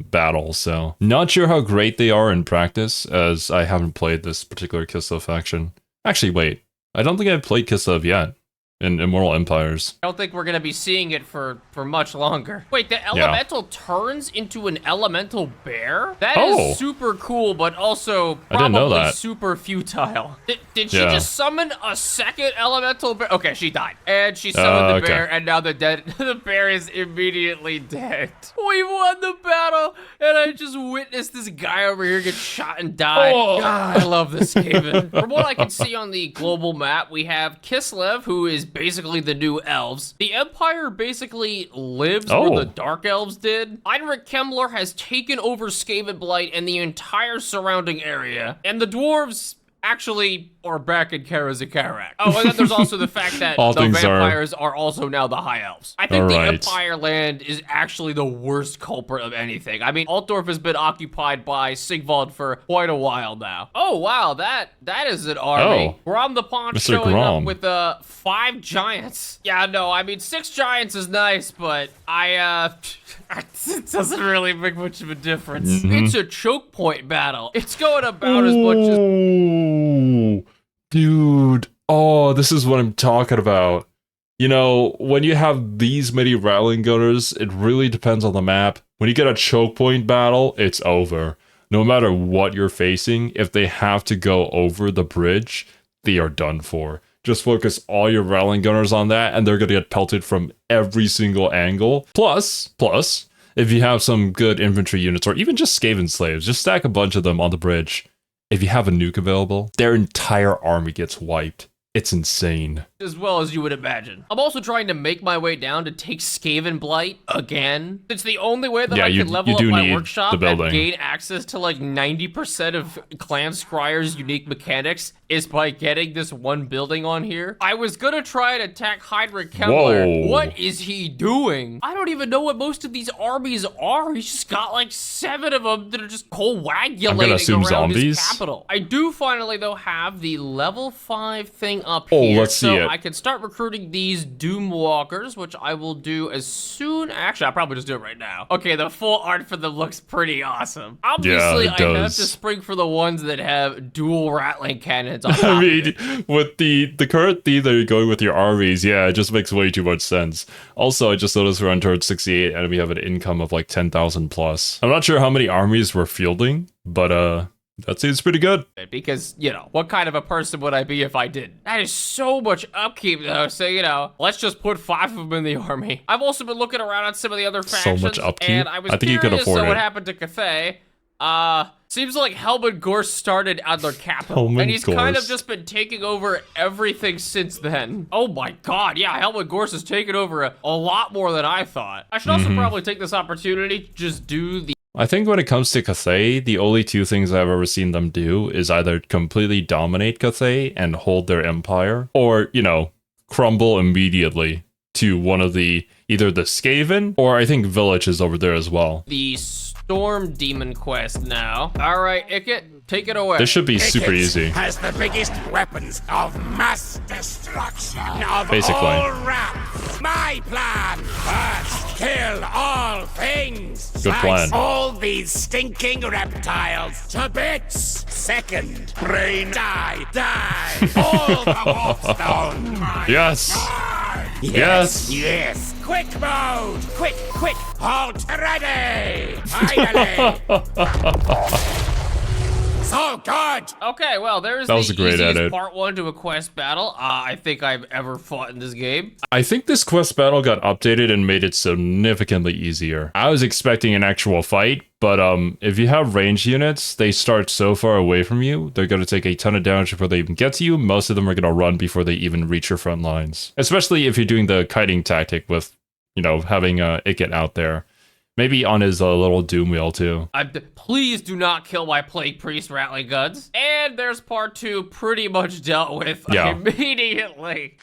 battle, so not sure how great they are in practice, as I haven't played this particular Kislev faction. Actually, wait. I don't think I've played Kislev yet in Immortal Empires. I don't think we're going to be seeing it for much longer. Wait, the elemental turns into an elemental bear? That is super cool, but also probably super futile. Did she just summon a second elemental bear? Okay, she died. And she summoned the bear, and now the bear is immediately dead. We won the battle, and I just witnessed this guy over here get shot and die. God, I love this game. From what I can see on the global map, we have Kislev, who is basically the new elves. The Empire basically lives where the Dark Elves did. Heinrich Kemmler has taken over Skavenblight and the entire surrounding area. And the dwarves actually are back in Karazikarak. Oh, and then there's also the fact that the vampires are also now the High Elves. I think the Empire land is actually the worst culprit of anything. I mean, Altdorf has been occupied by Sigvald for quite a while now. Oh, wow, that is an army. Grom the Paunch showing up with 5 giants. Yeah, no, I mean, 6 giants is nice, but it doesn't really make much of a difference. It's a choke point battle. It's going about as much as... Dude, this is what I'm talking about. You know, when you have these many Rattling gunners, it really depends on the map. When you get a choke point battle, it's over. No matter what you're facing, if they have to go over the bridge, they are done for. Just focus all your Rattling gunners on that, and they're gonna get pelted from every single angle. Plus, if you have some good infantry units, or even just Skaven slaves, just stack a bunch of them on the bridge. If you have a nuke available, their entire army gets wiped. It's insane. As well as you would imagine. I'm also trying to make my way down to take Skavenblight again. It's the only way that I can level up my workshop and gain access to like 90% of Clan Scryer's unique mechanics is by getting this one building on here. I was gonna try and attack Heinrich Kemmler. What is he doing? I don't even know what most of these armies are. He's just got like 7 of them that are just coagulating around his capital. I do finally though have the level 5 thing up here. Let's see it. I can start recruiting these Doomwalkers, which I will do as soon... Actually, I'll probably just do it right now. Okay, the full art for them looks pretty awesome. Obviously, I have to spring for the ones that have dual Rattling cannons on top I mean, with the current theme that you're going with your armies, yeah, it just makes way too much sense. Also, I just noticed we're on turn 68 and we have an income of like 10,000 plus. I'm not sure how many armies we're fielding, but that seems pretty good. Because, you know, what kind of a person would I be if I didn't? That is so much upkeep, though. So, you know, let's just put 5 of them in the army. I've also been looking around at some of the other factions. So much upkeep? And I was think you could afford it. What happened to Cathay. Seems like Helmut Gorst started at their capital. And he's kind of just been taking over everything since then. Oh my god, yeah, Helmut Gorst has taken over a lot more than I thought. I should also probably take this opportunity to just do the... I think when it comes to Cathay, the only 2 things I've ever seen them do is either completely dominate Cathay and hold their empire, or, you know, crumble immediately to one of the, either the Skaven, or I think Village is over there as well. The Storm Demon quest now. All right, Ikit, take it away. This should be super Ickett easy. has the biggest weapons of mass destruction of Basically. all rats. My plan: first, kill all things. Good plan. Slice all these stinking reptiles to bits. Second, brain die. All the wolfstone. Yes. Yes. Yes. Quick mode. Quick. Halt. Ready. Finally. So good. Okay, well, there's That was the a great easiest edit. part 1 to a quest battle I think I've ever fought in this game. I think this quest battle got updated and made it significantly easier. I was expecting an actual fight, but if you have ranged units, they start so far away from you, they're going to take a ton of damage before they even get to you. Most of them are going to run before they even reach your front lines. Especially if you're doing the kiting tactic with, having Ikit out there. Maybe on his little doom wheel too. Please do not kill my Plague Priest Rattling Guns. And there's part 2 pretty much dealt with immediately.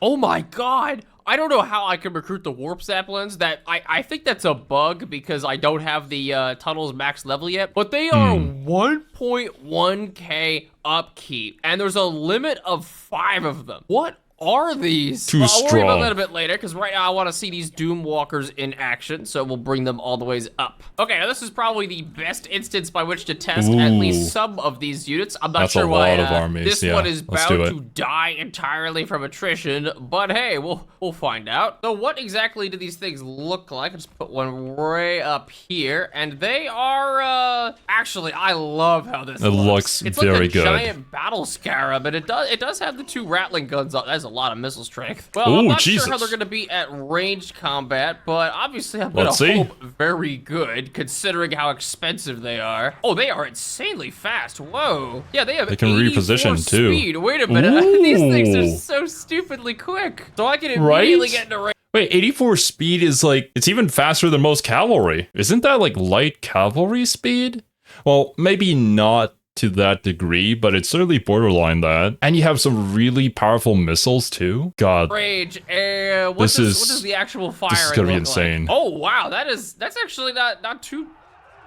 Oh my god. I don't know how I can recruit the warp saplings. I think that's a bug because I don't have the tunnels max level yet. But they are 1.1k upkeep. And there's a limit of 5 of them. What are these? Too I'll worry about strong. that a bit later, because right now I want to see these Doom Walkers in action, so we'll bring them all the ways up. Okay, now this is probably the best instance by which to test at least some of these units. I'm not That's sure a why lot of armies. this Yeah, one is let's bound do it. to die entirely from attrition, but hey, we'll find out. So what exactly do these things look like? Let's put one way up here, and they are, actually, I love how this looks. It's very like a good. giant battle scarab, and it does have the 2 rattling guns on. That's a lot of missile strength. Well, Ooh, I'm not Jesus. sure how they're going to be at ranged combat, but obviously I'm going Let's to see. hope very good, considering how expensive they are. Oh, they are insanely fast. Whoa. Yeah, they have They can 84 reposition, too. speed. Wait a minute. These things are Ooh. so stupidly quick. So I can immediately get into range. Wait, 84 speed is it's even faster than most cavalry. Isn't that like light cavalry speed? Well, maybe not to that degree, but it's certainly borderline that. And you have some really powerful missiles too. God, Rage. What does the actual firing this is gonna be look insane. like? Oh wow, that's actually not too.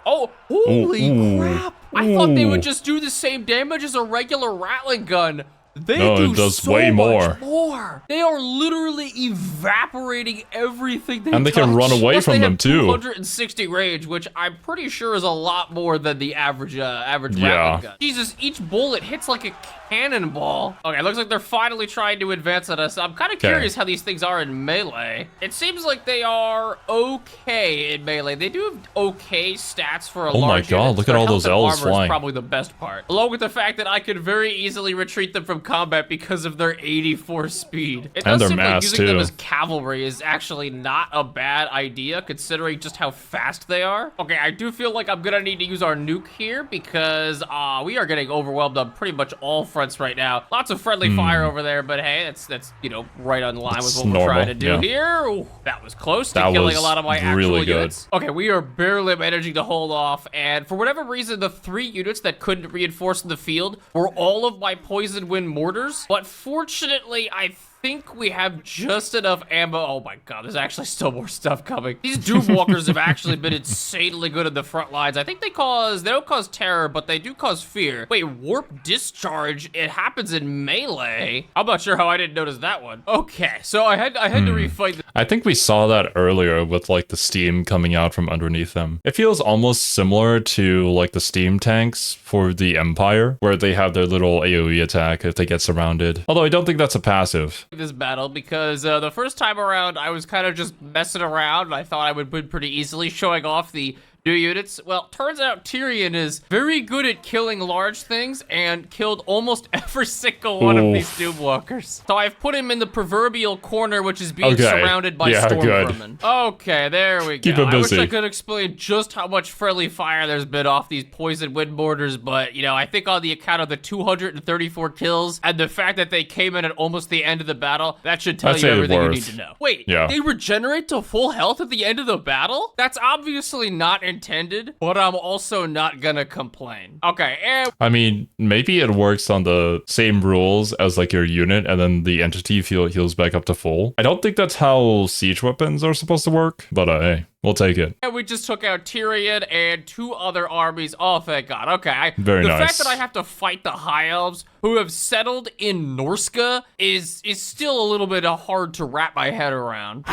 Oh, holy crap! I thought they would just do the same damage as a regular rattling gun. They do it does so way much more. They are literally evaporating everything they And they can run away Plus from they them have too. 260 range, which I'm pretty sure is a lot more than the average rattling gun. Jesus, each bullet hits like a cannonball. Okay, looks like they're finally trying to advance at us. I'm kind of curious how these things are in melee. It seems like they are okay in melee. They do have okay stats for a Oh my large God, unit. look at Their all health those and L's armor is flying. probably the best part. Along with the fact that I could very easily retreat them from combat because of their 84 speed. It And does their seem like mass, using them too. as cavalry is actually not a bad idea considering just how fast they are. Okay, I do feel like I'm gonna need to use our nuke here because we are getting overwhelmed on pretty much all fronts right now. Lots of friendly fire over there, but hey, that's right on line with That's what we're trying to normal, do yeah. here. Ooh, that was close to That killing was a lot of my really actual good. units. Okay, we are barely managing to hold off, and for whatever reason, the 3 units that couldn't reinforce in the field were all of my poison wind mortars, but fortunately, I think we have just enough ammo. Oh my god, there's actually still more stuff coming. These Doom Walkers have actually been insanely good in the front lines. I think they don't cause terror, but they do cause fear. Wait, warp discharge, it happens in melee. I'm not sure how I didn't notice that one. Okay, so I had to refight. I think we saw that earlier with like the steam coming out from underneath them. It feels almost similar to like the steam tanks for the Empire, where they have their little AoE attack if they get surrounded. Although I don't think that's a passive. This battle because the first time around I was kind of just messing around and I thought I would win pretty easily, showing off the new units. Well, turns out Tyrion is very good at killing large things and killed almost every single one of these Doomwalkers. So I've put him in the proverbial corner, which is being surrounded by storm vermin. Okay, there we go. Keep him I wish busy. I could explain just how much friendly fire there's been off these poison wind mortars, but I think on the account of the 234 kills and the fact that they came in at almost the end of the battle, that should tell you everything you need to know. Wait, they regenerate to full health at the end of the battle? That's obviously not intended, but I'm also not gonna complain. Okay, and I mean, maybe it works on the same rules as like your unit, and then the entity heals back up to full. I don't think that's how siege weapons are supposed to work, but hey. We'll take it. And we just took out Tyrion and 2 other armies. Oh, thank God. Okay. Very nice. The fact that I have to fight the High Elves who have settled in Norska is still a little bit hard to wrap my head around.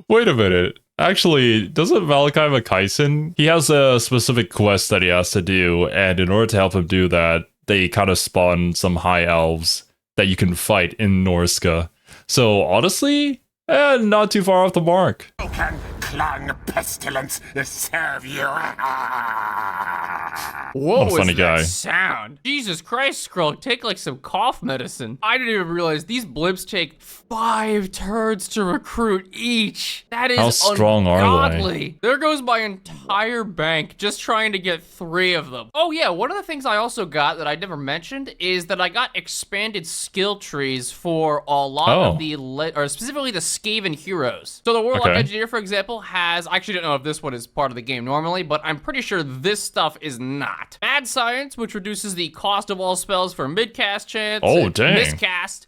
Wait a minute. Actually, doesn't Malachi McKyson, he has a specific quest that he has to do, and in order to help him do that, they kind of spawn some high elves that you can fight in Norska. So honestly, not too far off the mark. Can Clang Pestilence serve you? What was funny that guy. sound? Jesus Christ, Skrull, take like some cough medicine. I didn't even realize these blimps take 5 turns to recruit each. That is How strong are ungodly. There goes my entire bank just trying to get 3 of them. Oh yeah, one of the things I also got that I never mentioned is that I got expanded skill trees for a lot of the, or specifically the Skaven heroes. So the Warlock Engineer, for example, has, I actually don't know if this one is part of the game normally, but I'm pretty sure this stuff is not. Mad Science, which reduces the cost of all spells for mid-cast chance. Oh, dang.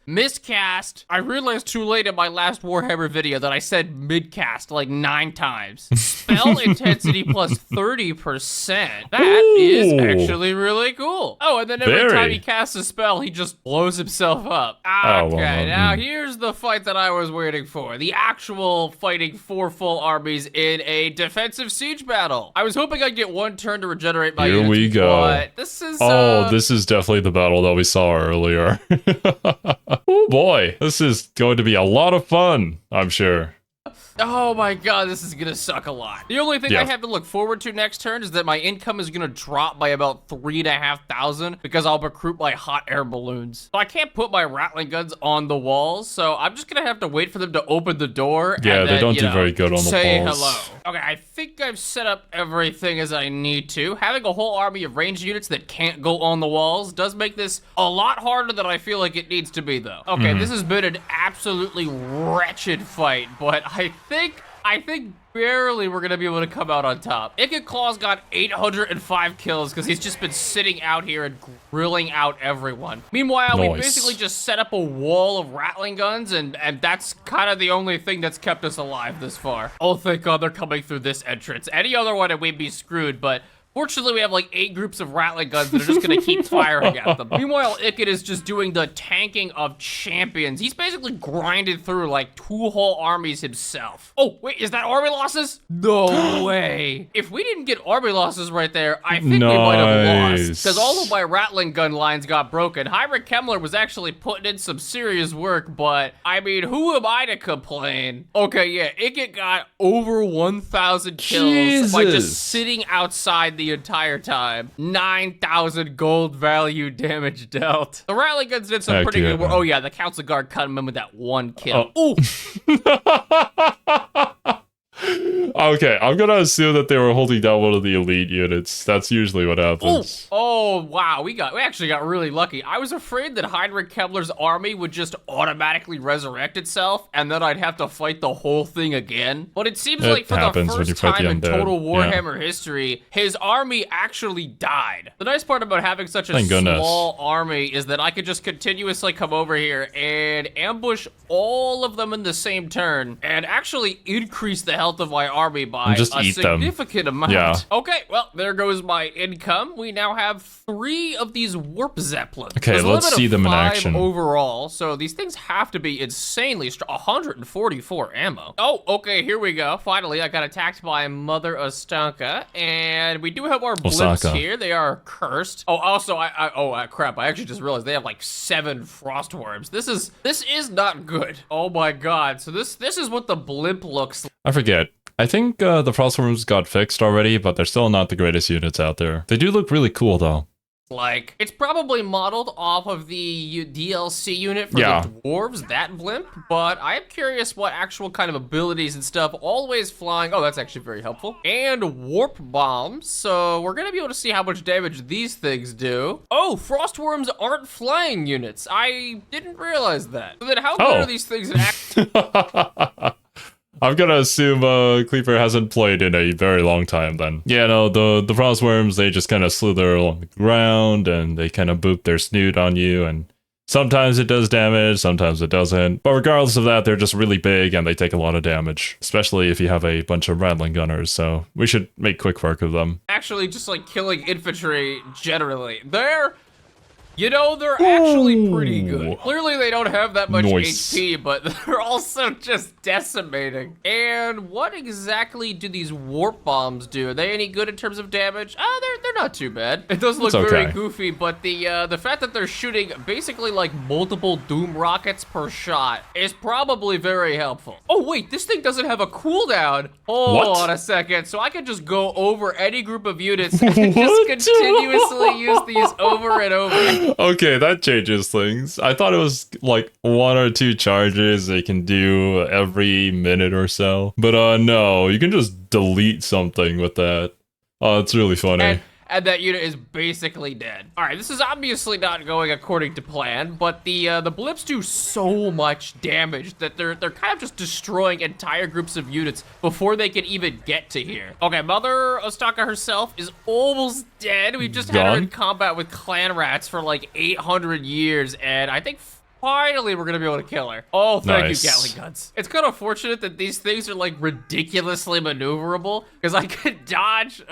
Miscast. I realized too late in my last Warhammer video that I said mid-cast like 9 times. Spell intensity plus 30%. That is actually really cool. Oh, and then every time he casts a spell, he just blows himself up. Okay, now here's the fight that I was waiting for. The actual fighting 4 full armies in a defensive siege battle. I was hoping I'd get 1 turn to regenerate my units. Here we go. But this is, this is definitely the battle that we saw earlier. Oh boy, this is going to be a lot of fun, I'm sure. Oh my God, this is gonna suck a lot. The only thing I have to look forward to next turn is that my income is gonna drop by about 3,500 because I'll recruit my hot air balloons. So I can't put my rattling guns on the walls, so I'm just gonna have to wait for them to open the door. Yeah, and they then, don't do very good on the walls. Say hello. Okay, I think I've set up everything as I need to. Having a whole army of ranged units that can't go on the walls does make this a lot harder than I feel like it needs to be, though. Okay, this has been an absolutely wretched fight, but I think barely we're gonna be able to come out on top. Ikit Claw's got 805 kills because he's just been sitting out here and grilling out everyone. Meanwhile, we basically just set up a wall of rattling guns, and that's kind of the only thing that's kept us alive this far. Oh, thank God they're coming through this entrance. Any other one and we'd be screwed, but fortunately, we have like 8 groups of rattling guns that are just gonna keep firing at them. Meanwhile, Ikit is just doing the tanking of champions. He's basically grinded through like 2 whole armies himself. Oh, wait, is that army losses? No way. If we didn't get army losses right there, I think we might have lost. Because all of my rattling gun lines got broken. Heinrich Kemmler was actually putting in some serious work, but I mean, who am I to complain? Okay, yeah, Ikit got over 1,000 kills by just sitting outside the entire time. 9,000 gold value damage dealt. The rattling guns did some pretty good work. Oh yeah, the Council Guard cut him in with that 1 kill. Ooh. Okay, I'm gonna assume that they were holding down one of the elite units. That's usually what happens. Oh wow, we actually got really lucky. I was afraid that Heinrich Kemmler's army would just automatically resurrect itself, and then I'd have to fight the whole thing again. But it seems like for the first time in total Warhammer history, his army actually died. The nice part about having such a small army is that I could just continuously come over here and ambush all of them in the same turn, and actually increase the health of my army by a significant amount. Yeah. Okay, well, there goes my income. We now have 3 of these warp zeppelins. Okay, let's see them in action. Overall, so these things have to be insanely strong. 144 ammo. Oh, okay, here we go. Finally, I got attacked by Mother Ostanka, and we do have our blimps here. They are cursed. Oh, also, crap, I actually just realized they have like 7 frost worms. This is not good. Oh my God. So this is what the blimp looks like. I forget. I think the frostworms got fixed already, but they're still not the greatest units out there. They do look really cool, though. Like, it's probably modeled off of the DLC unit for the dwarves, that blimp, but I am curious what actual kind of abilities and stuff, always flying, oh, that's actually very helpful, and warp bombs, so we're gonna be able to see how much damage these things do. Oh, frostworms aren't flying units. I didn't realize that. So then how good are these things in action? I'm gonna assume Kleaper hasn't played in a very long time then. Yeah, no, the frostworms, they just kind of slither along the ground and they kind of boop their snoot on you and Sometimes it does damage, sometimes it doesn't. But regardless of that, they're just really big and they take a lot of damage, especially if you have a bunch of rattling gunners, so we should make quick work of them. Actually, just like killing infantry generally. They're actually pretty good. Clearly they don't have that much HP, but they're also just decimating. And what exactly do these warp bombs do? Are they any good in terms of damage? They're not too bad. It does look very goofy, but the fact that they're shooting basically like multiple Doom rockets per shot is probably very helpful. Oh wait, this thing doesn't have a cooldown. Hold on a second. So I can just go over any group of units and just continuously use these over and over. Okay, that changes things. I thought it was like 1 or 2 charges they can do every minute or so. But no, you can just delete something with that. Oh, it's really funny. And that unit is basically dead. All right, this is obviously not going according to plan, but the blips do so much damage that they're kind of just destroying entire groups of units before they can even get to here. Okay, Mother Ostaka herself is almost dead. We've just had her in combat with clan rats for like 800 years, and I think finally we're gonna be able to kill her. Oh, thank you, Gatling guns. It's kind of fortunate that these things are like ridiculously maneuverable, because I could dodge.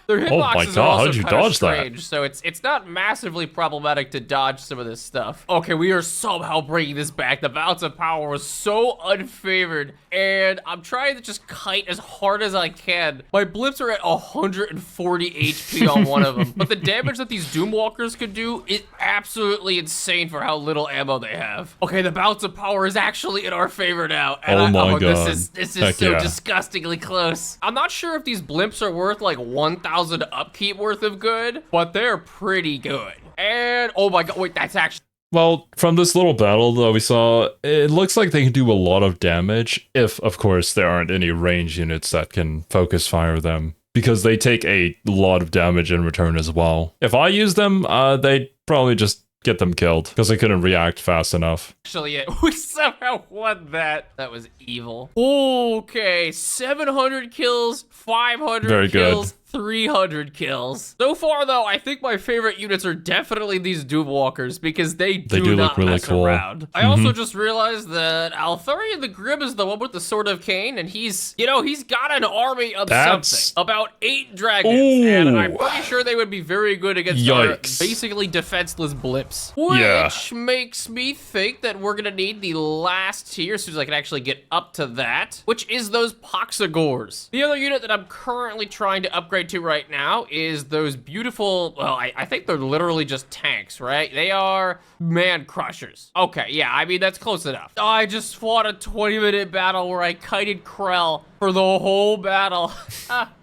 Their hitboxes are also kind of strange, so it's not massively problematic to dodge some of this stuff. Okay, we are somehow bringing this back. The balance of power was so unfavored, and I'm trying to just kite as hard as I can. My blips are at 140 HP on one of them, but the damage that these Doomwalkers could do is absolutely insane for how little ammo they have. Okay, the balance of power is actually in our favor now. And oh my god. This is so disgustingly close. I'm not sure if these blimps are worth like 1,000 upkeep worth of good, but they're pretty good. And oh my god, wait, that's actually... Well, from this little battle that we saw, it looks like they can do a lot of damage if, of course, there aren't any range units that can focus fire them, because they take a lot of damage in return as well. If I use them, they'd probably just get them killed because they couldn't react fast enough. Actually, we somehow won that. That was evil. Okay, 700 kills, 500 Very kills. Good. 300 kills. So far, though, I think my favorite units are definitely these Doomwalkers because they do not look really cool. Around. I also just realized that Althurian the Grim is the one with the Sword of Cain, and he's got an army of something. About 8 dragons, and I'm pretty sure they would be very good against our basically defenseless blips. Which makes me think that we're gonna need the last tier, as soon as I can actually get up to that, which is those Poxagors. The other unit that I'm currently trying to upgrade to right now is those beautiful, well, I think they're literally just tanks, right? They are man crushers. Okay, yeah, I mean, that's close enough. I just fought a 20-minute battle where I kited Krell for the whole battle.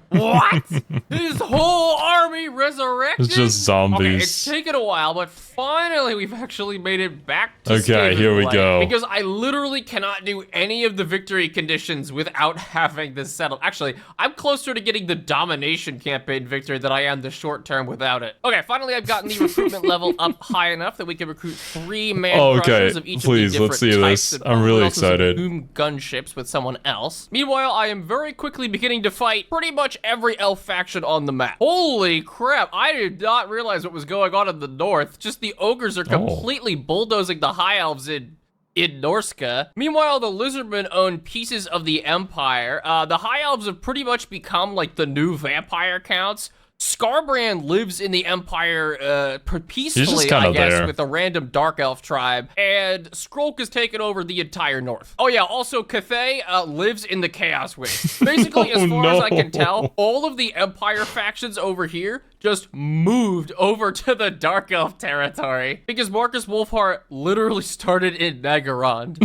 What? His whole army resurrected? It's just zombies. Okay, it's taken a while, but finally we've actually made it back to Okay, here we go. Because I literally cannot do any of the victory conditions without having this settled. Actually, I'm closer to getting the domination campaign victory than I am the short term without it. Okay, finally I've gotten the recruitment level up high enough that we can recruit 3 man crushers of each of the different let's see types. this. I'm really excited. Doom gunships with someone else. Meanwhile, I am very quickly beginning to fight pretty much every elf faction on the map. Holy crap, I did not realize what was going on in the north. Just the ogres are completely bulldozing the high elves in Norska. Meanwhile, the lizardmen own pieces of the empire. The high elves have pretty much become like the new vampire counts. Scarbrand lives in the Empire peacefully, I guess, with a random Dark Elf tribe, and Skrulk has taken over the entire north. Oh yeah, also Cathay lives in the Chaos Wing. Basically, as far as I can tell, all of the Empire factions over here just moved over to the Dark Elf territory because Marcus Wolfheart literally started in Nagarond.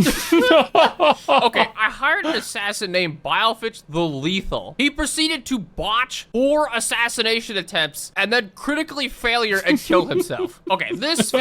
Okay, I hired an assassin named Bilefitch the Lethal. He proceeded to botch 4 assassination attempts and then critically failure and kill himself. Okay, this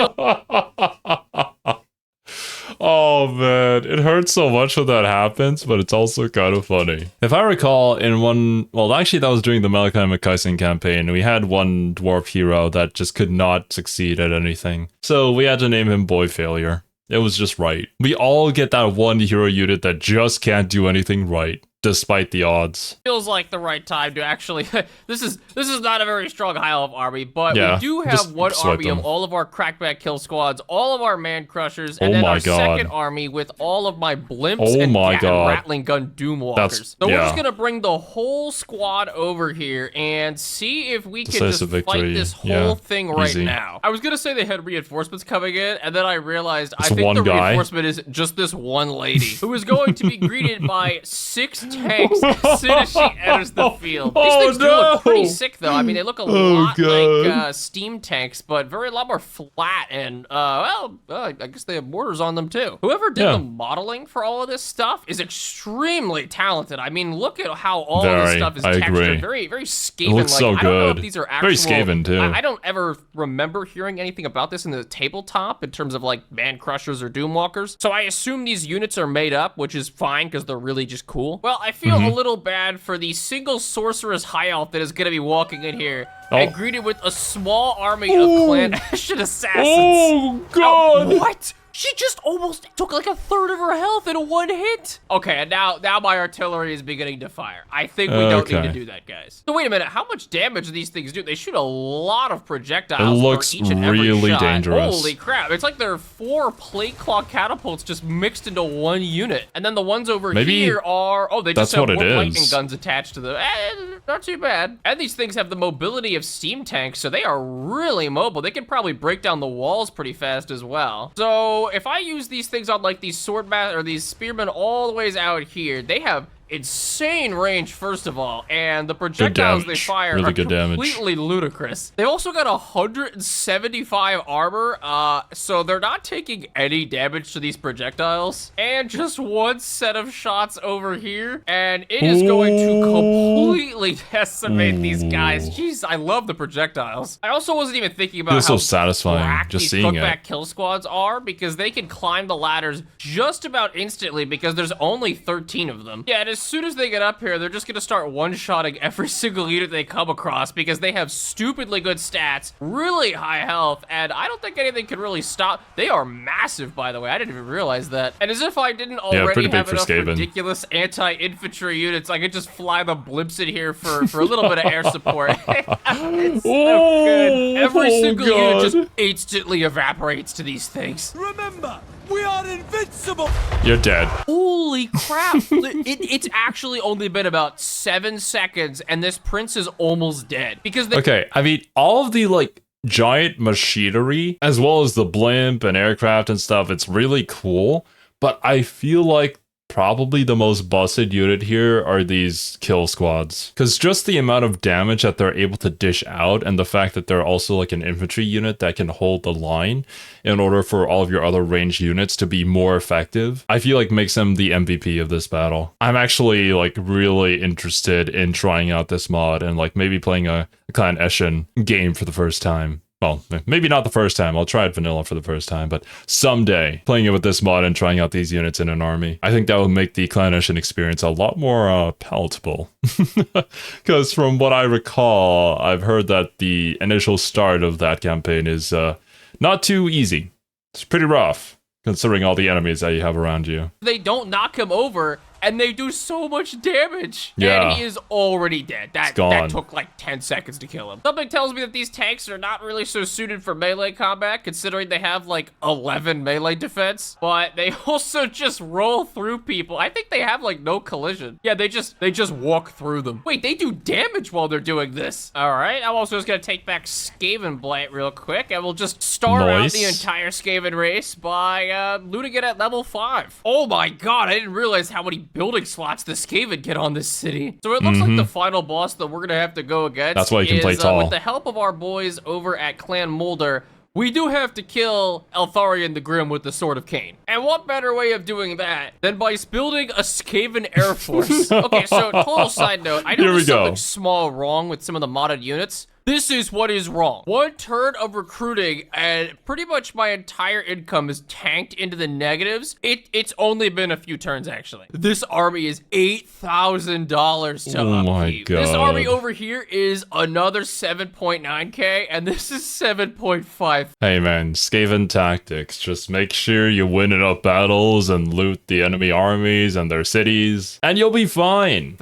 Oh man, it hurts so much when that happens, but it's also kind of funny. If I recall, in one, well, actually that was during the Malachi McKyson campaign, we had one dwarf hero that just could not succeed at anything. So we had to name him Boy Failure. It was just right. We all get that one hero unit that just can't do anything right. despite the odds. Feels like the right time to actually. This is not a very strong high elf army, but Yeah, we do have one army of all of our crackback kill squads, all of our man crushers, and then our second army with all of my blimps and rattling gun doom walkers. So we're just gonna bring the whole squad over here and see if we can just fight this whole thing right now. I was gonna say they had reinforcements coming in, and then I realized I think the reinforcement is just this one lady who is going to be greeted by 6 tanks as soon as she enters the field. These things do look pretty sick, though. I mean, they look a lot like steam tanks, but a lot more flat, and, I guess they have mortars on them, too. Whoever did the modeling for all of this stuff is extremely talented. I mean, look at how all of this stuff is textured. Very, very Skaven-like. It looks so good. I don't know if these are actual... Very Skaven, too. I don't ever remember hearing anything about this in the tabletop in terms of, like, man crushers or doomwalkers. So I assume these units are made up, which is fine because they're really just cool. Well, I feel a little bad for the single sorceress high elf that is going to be walking in here and greeted with a small army of clan Ashen assassins. Oh, God. What? She just almost took like a third of her health in one hit. Okay, and now my artillery is beginning to fire. I think we don't need to do that, guys. So wait a minute, how much damage do these things do? They shoot a lot of projectiles for each and every shot. Dangerous. Holy crap, it's like there are 4 plate claw catapults just mixed into one unit. And then the ones over here are, they just have warp lightning guns attached to them. Not too bad. And these things have the mobility of steam tanks, so they are really mobile. They can probably break down the walls pretty fast as well. So if I use these things on like these these spearmen all the ways out here, they have insane range, first of all, and the projectiles they fire are completely ludicrous. They also got 175 armor, so they're not taking any damage to these projectiles. And just one set of shots over here, and it is going to completely decimate these guys. Jeez, I love the projectiles. I also wasn't even thinking about how so satisfying just seeing cookback kill squads are, because they can climb the ladders just about instantly because there's only 13 of them. Yeah, it is. As soon as they get up here, they're just gonna start one-shotting every single unit they come across because they have stupidly good stats, really high health, and I don't think anything can really stop. They are massive, by the way. I didn't even realize that. And as if I didn't already have enough ridiculous anti-infantry units, I could just fly the blimps in here for a little bit of air support. It's so good. Every single unit just instantly evaporates to these things. Remember, we are invincible! You're dead. Holy crap. It's actually only been about 7 seconds, and this prince is almost dead. Because okay, I mean, all of the, like, giant machinery, as well as the blimp and aircraft and stuff, it's really cool. But I feel like probably the most busted unit here are these kill squads, because just the amount of damage that they're able to dish out, and the fact that they're also like an infantry unit that can hold the line in order for all of your other ranged units to be more effective, I feel like makes them the MVP of this battle. I'm actually like really interested in trying out this mod and like maybe playing a Clan Ashen game for the first time. Well, maybe not the first time. I'll try it vanilla for the first time, but someday playing it with this mod and trying out these units in an army, I think that would make the Clan Ashen experience a lot more palatable. Because from what I recall, I've heard that the initial start of that campaign is not too easy. It's pretty rough, considering all the enemies that you have around you. They don't knock him over, and they do so much damage. Yeah. And he is already dead. That took like 10 seconds to kill him. Something tells me that these tanks are not really so suited for melee combat, considering they have like 11 melee defense, but they also just roll through people. I think they have like no collision. Yeah, they just walk through them. Wait, they do damage while they're doing this. All right, I'm also just gonna take back Skaven Blight real quick, and we'll just start out the entire Skaven race by looting it at level 5. Oh my god, I didn't realize how many building slots the Skaven get on this city. So it looks like the final boss that we're gonna have to go against. That's why you can play tall. With the help of our boys over at Clan Mulder, we do have to kill Eltharion the Grim with the Sword of Cain. And what better way of doing that than by building a Skaven Airforce? Okay, so total side note, I know there's something small wrong with some of the modded units, This is what is wrong. 1 turn of recruiting and pretty much my entire income is tanked into the negatives. It's only been a few turns, actually. This army is $8,000 to Oh my upkeep. God. This army over here is another 7.9k, and this is 7.5. Hey man, Skaven tactics. Just make sure you win enough battles and loot the enemy armies and their cities, and you'll be fine.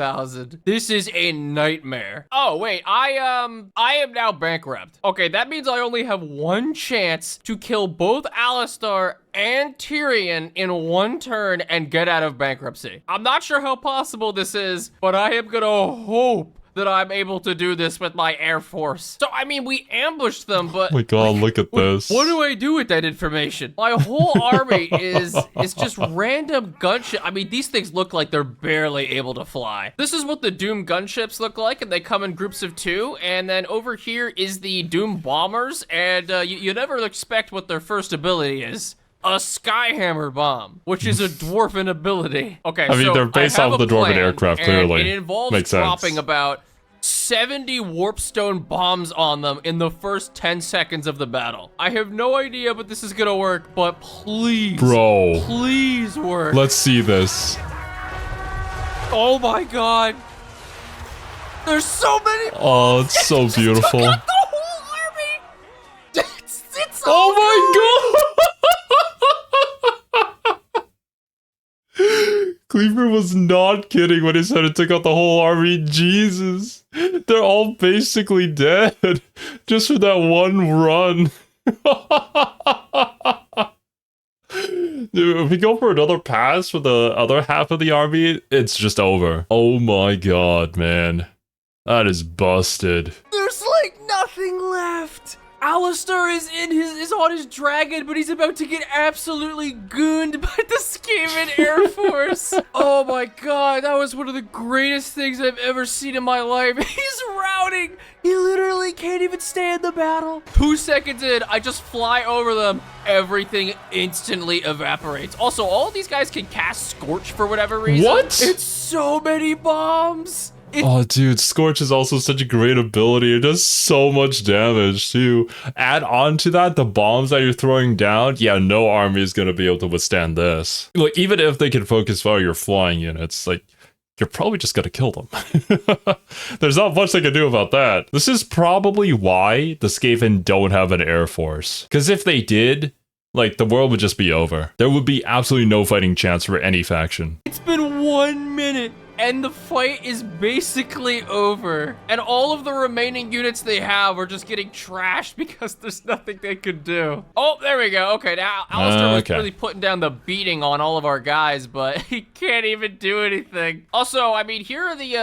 This is a nightmare. Oh wait, I am now bankrupt. Okay, that means I only have 1 chance to kill both Alistar and Tyrion in 1 turn and get out of bankruptcy. I'm not sure how possible this is, but I am gonna hope that I'm able to do this with my Air Force. So, I mean, we ambushed them, but... Oh my God, look at this. What do I do with that information? My whole army is just random gunship. I mean, these things look like they're barely able to fly. This is what the Doom gunships look like, and they come in groups of 2. And then over here is the Doom bombers, and you never expect what their first ability is. A Skyhammer bomb, which is a dwarven ability. Okay, I mean, they're based off the dwarven aircraft, clearly. It involves Makes dropping sense. about 70 warpstone bombs on them in the first 10 seconds of the battle. I have no idea but this is gonna work, but please, Bro, please work. let's see this. Oh my God. There's so many. Oh, it's so beautiful. The whole army. It's Oh my God! Kleaper was not kidding when he said it took out the whole army. Jesus. They're all basically dead. Just for that one run. Dude, if we go for another pass for the other half of the army, it's just over. Oh my God, man. That is busted. There's like nothing left. Alistar is on his dragon, but he's about to get absolutely gooned by the Skaven Air Force. Oh my God, that was one of the greatest things I've ever seen in my life. He's routing. He literally can't even stay in the battle. 2 seconds in, I just fly over them. Everything instantly evaporates. Also, all of these guys can cast Scorch for whatever reason. What? It's so many bombs. Oh, dude, Scorch is also such a great ability. It does so much damage, too. Add on to that the bombs that you're throwing down. Yeah, no army is going to be able to withstand this. Like, even if they can focus fire your flying units, like, you're probably just going to kill them. There's not much they can do about that. This is probably why the Skaven don't have an Air Force. Because if they did, like, the world would just be over. There would be absolutely no fighting chance for any faction. It's been 1 minute. And the fight is basically over. And all of the remaining units they have are just getting trashed because there's nothing they could do. Oh, there we go. Okay, now Alistar was really putting down the beating on all of our guys, but he can't even do anything. Also, I mean, here are the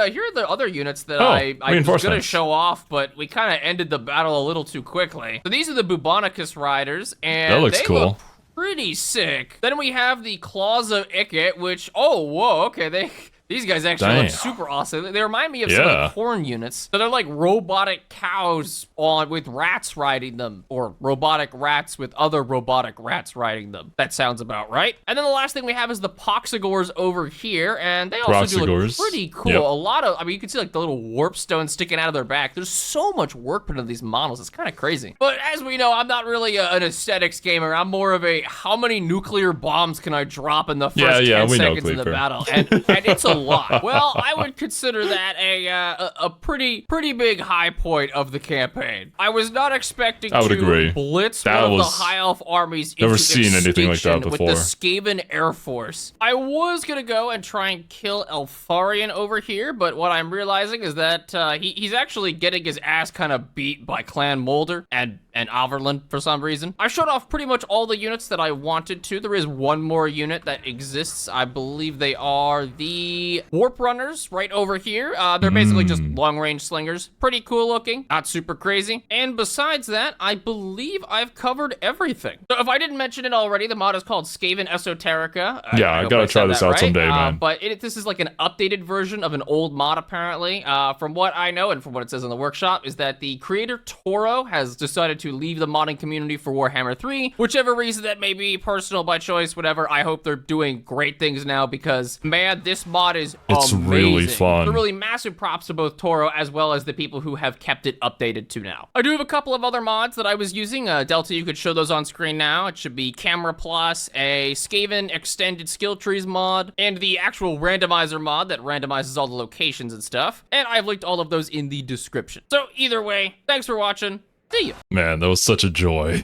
other units that I was gonna show off, but we kind of ended the battle a little too quickly. So these are the Bubonicus riders, and that looks cool. Look pretty sick. Then we have the Claws of Ikit, which, oh, whoa, okay, these guys actually look super awesome. They remind me of some of the corn units. So they're like robotic cows with rats riding them, or robotic rats with other robotic rats riding them. That sounds about right. And then the last thing we have is the Poxigors over here, and they also do look pretty cool. Yep. A lot of, I mean, you can see like the little warp stones sticking out of their back. There's so much work put into these models. It's kind of crazy. But as we know, I'm not really an aesthetics gamer. I'm more of a how many nuclear bombs can I drop in the first 10 seconds of the battle, and it's a lot. Well, I would consider that a pretty big high point of the campaign. I was not expecting to blitz one of the High Elf armies into extinction with the Skaven Air Force. I was gonna go and try and kill Eltharion over here, but what I'm realizing is that he's actually getting his ass kind of beat by Clan Molder and Averland for some reason. I showed off pretty much all the units that I wanted to. There is one more unit that exists. I believe they are the Warp Runners right over here. They're basically just long-range slingers. Pretty cool looking, not super crazy. And besides that, I believe I've covered everything. So if I didn't mention it already, the mod is called Skaven Esoterica. Yeah, I gotta try this out someday, man. But this is like an updated version of an old mod, apparently. From what I know and from what it says in the workshop, is that the creator Toro has decided to leave the modding community for Warhammer 3. Whichever reason that may be, personal by choice, whatever. I hope they're doing great things now because, man, this mod mod is It's amazing. really fun. So really massive props to both Toro as well as the people who have kept it updated to now. I do have a couple of other mods that I was using. Delta, you could show those on screen now. It should be Camera Plus, a Skaven Extended Skill Trees mod, and the actual randomizer mod that randomizes all the locations and stuff. And I've linked all of those in the description. So either way, thanks for watching. See ya. Man, that was such a joy.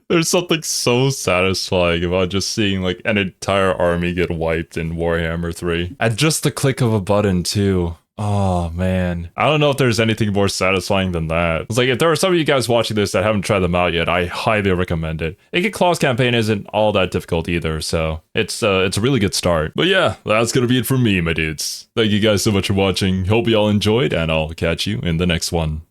There's something so satisfying about just seeing like an entire army get wiped in Warhammer 3. At just the click of a button too. Oh man. I don't know if there's anything more satisfying than that. It's like if there are some of you guys watching this that haven't tried them out yet, I highly recommend it. Ikit Claw's campaign isn't all that difficult either, so it's a really good start. But yeah, that's gonna be it from me, my dudes. Thank you guys so much for watching. Hope you all enjoyed, and I'll catch you in the next one.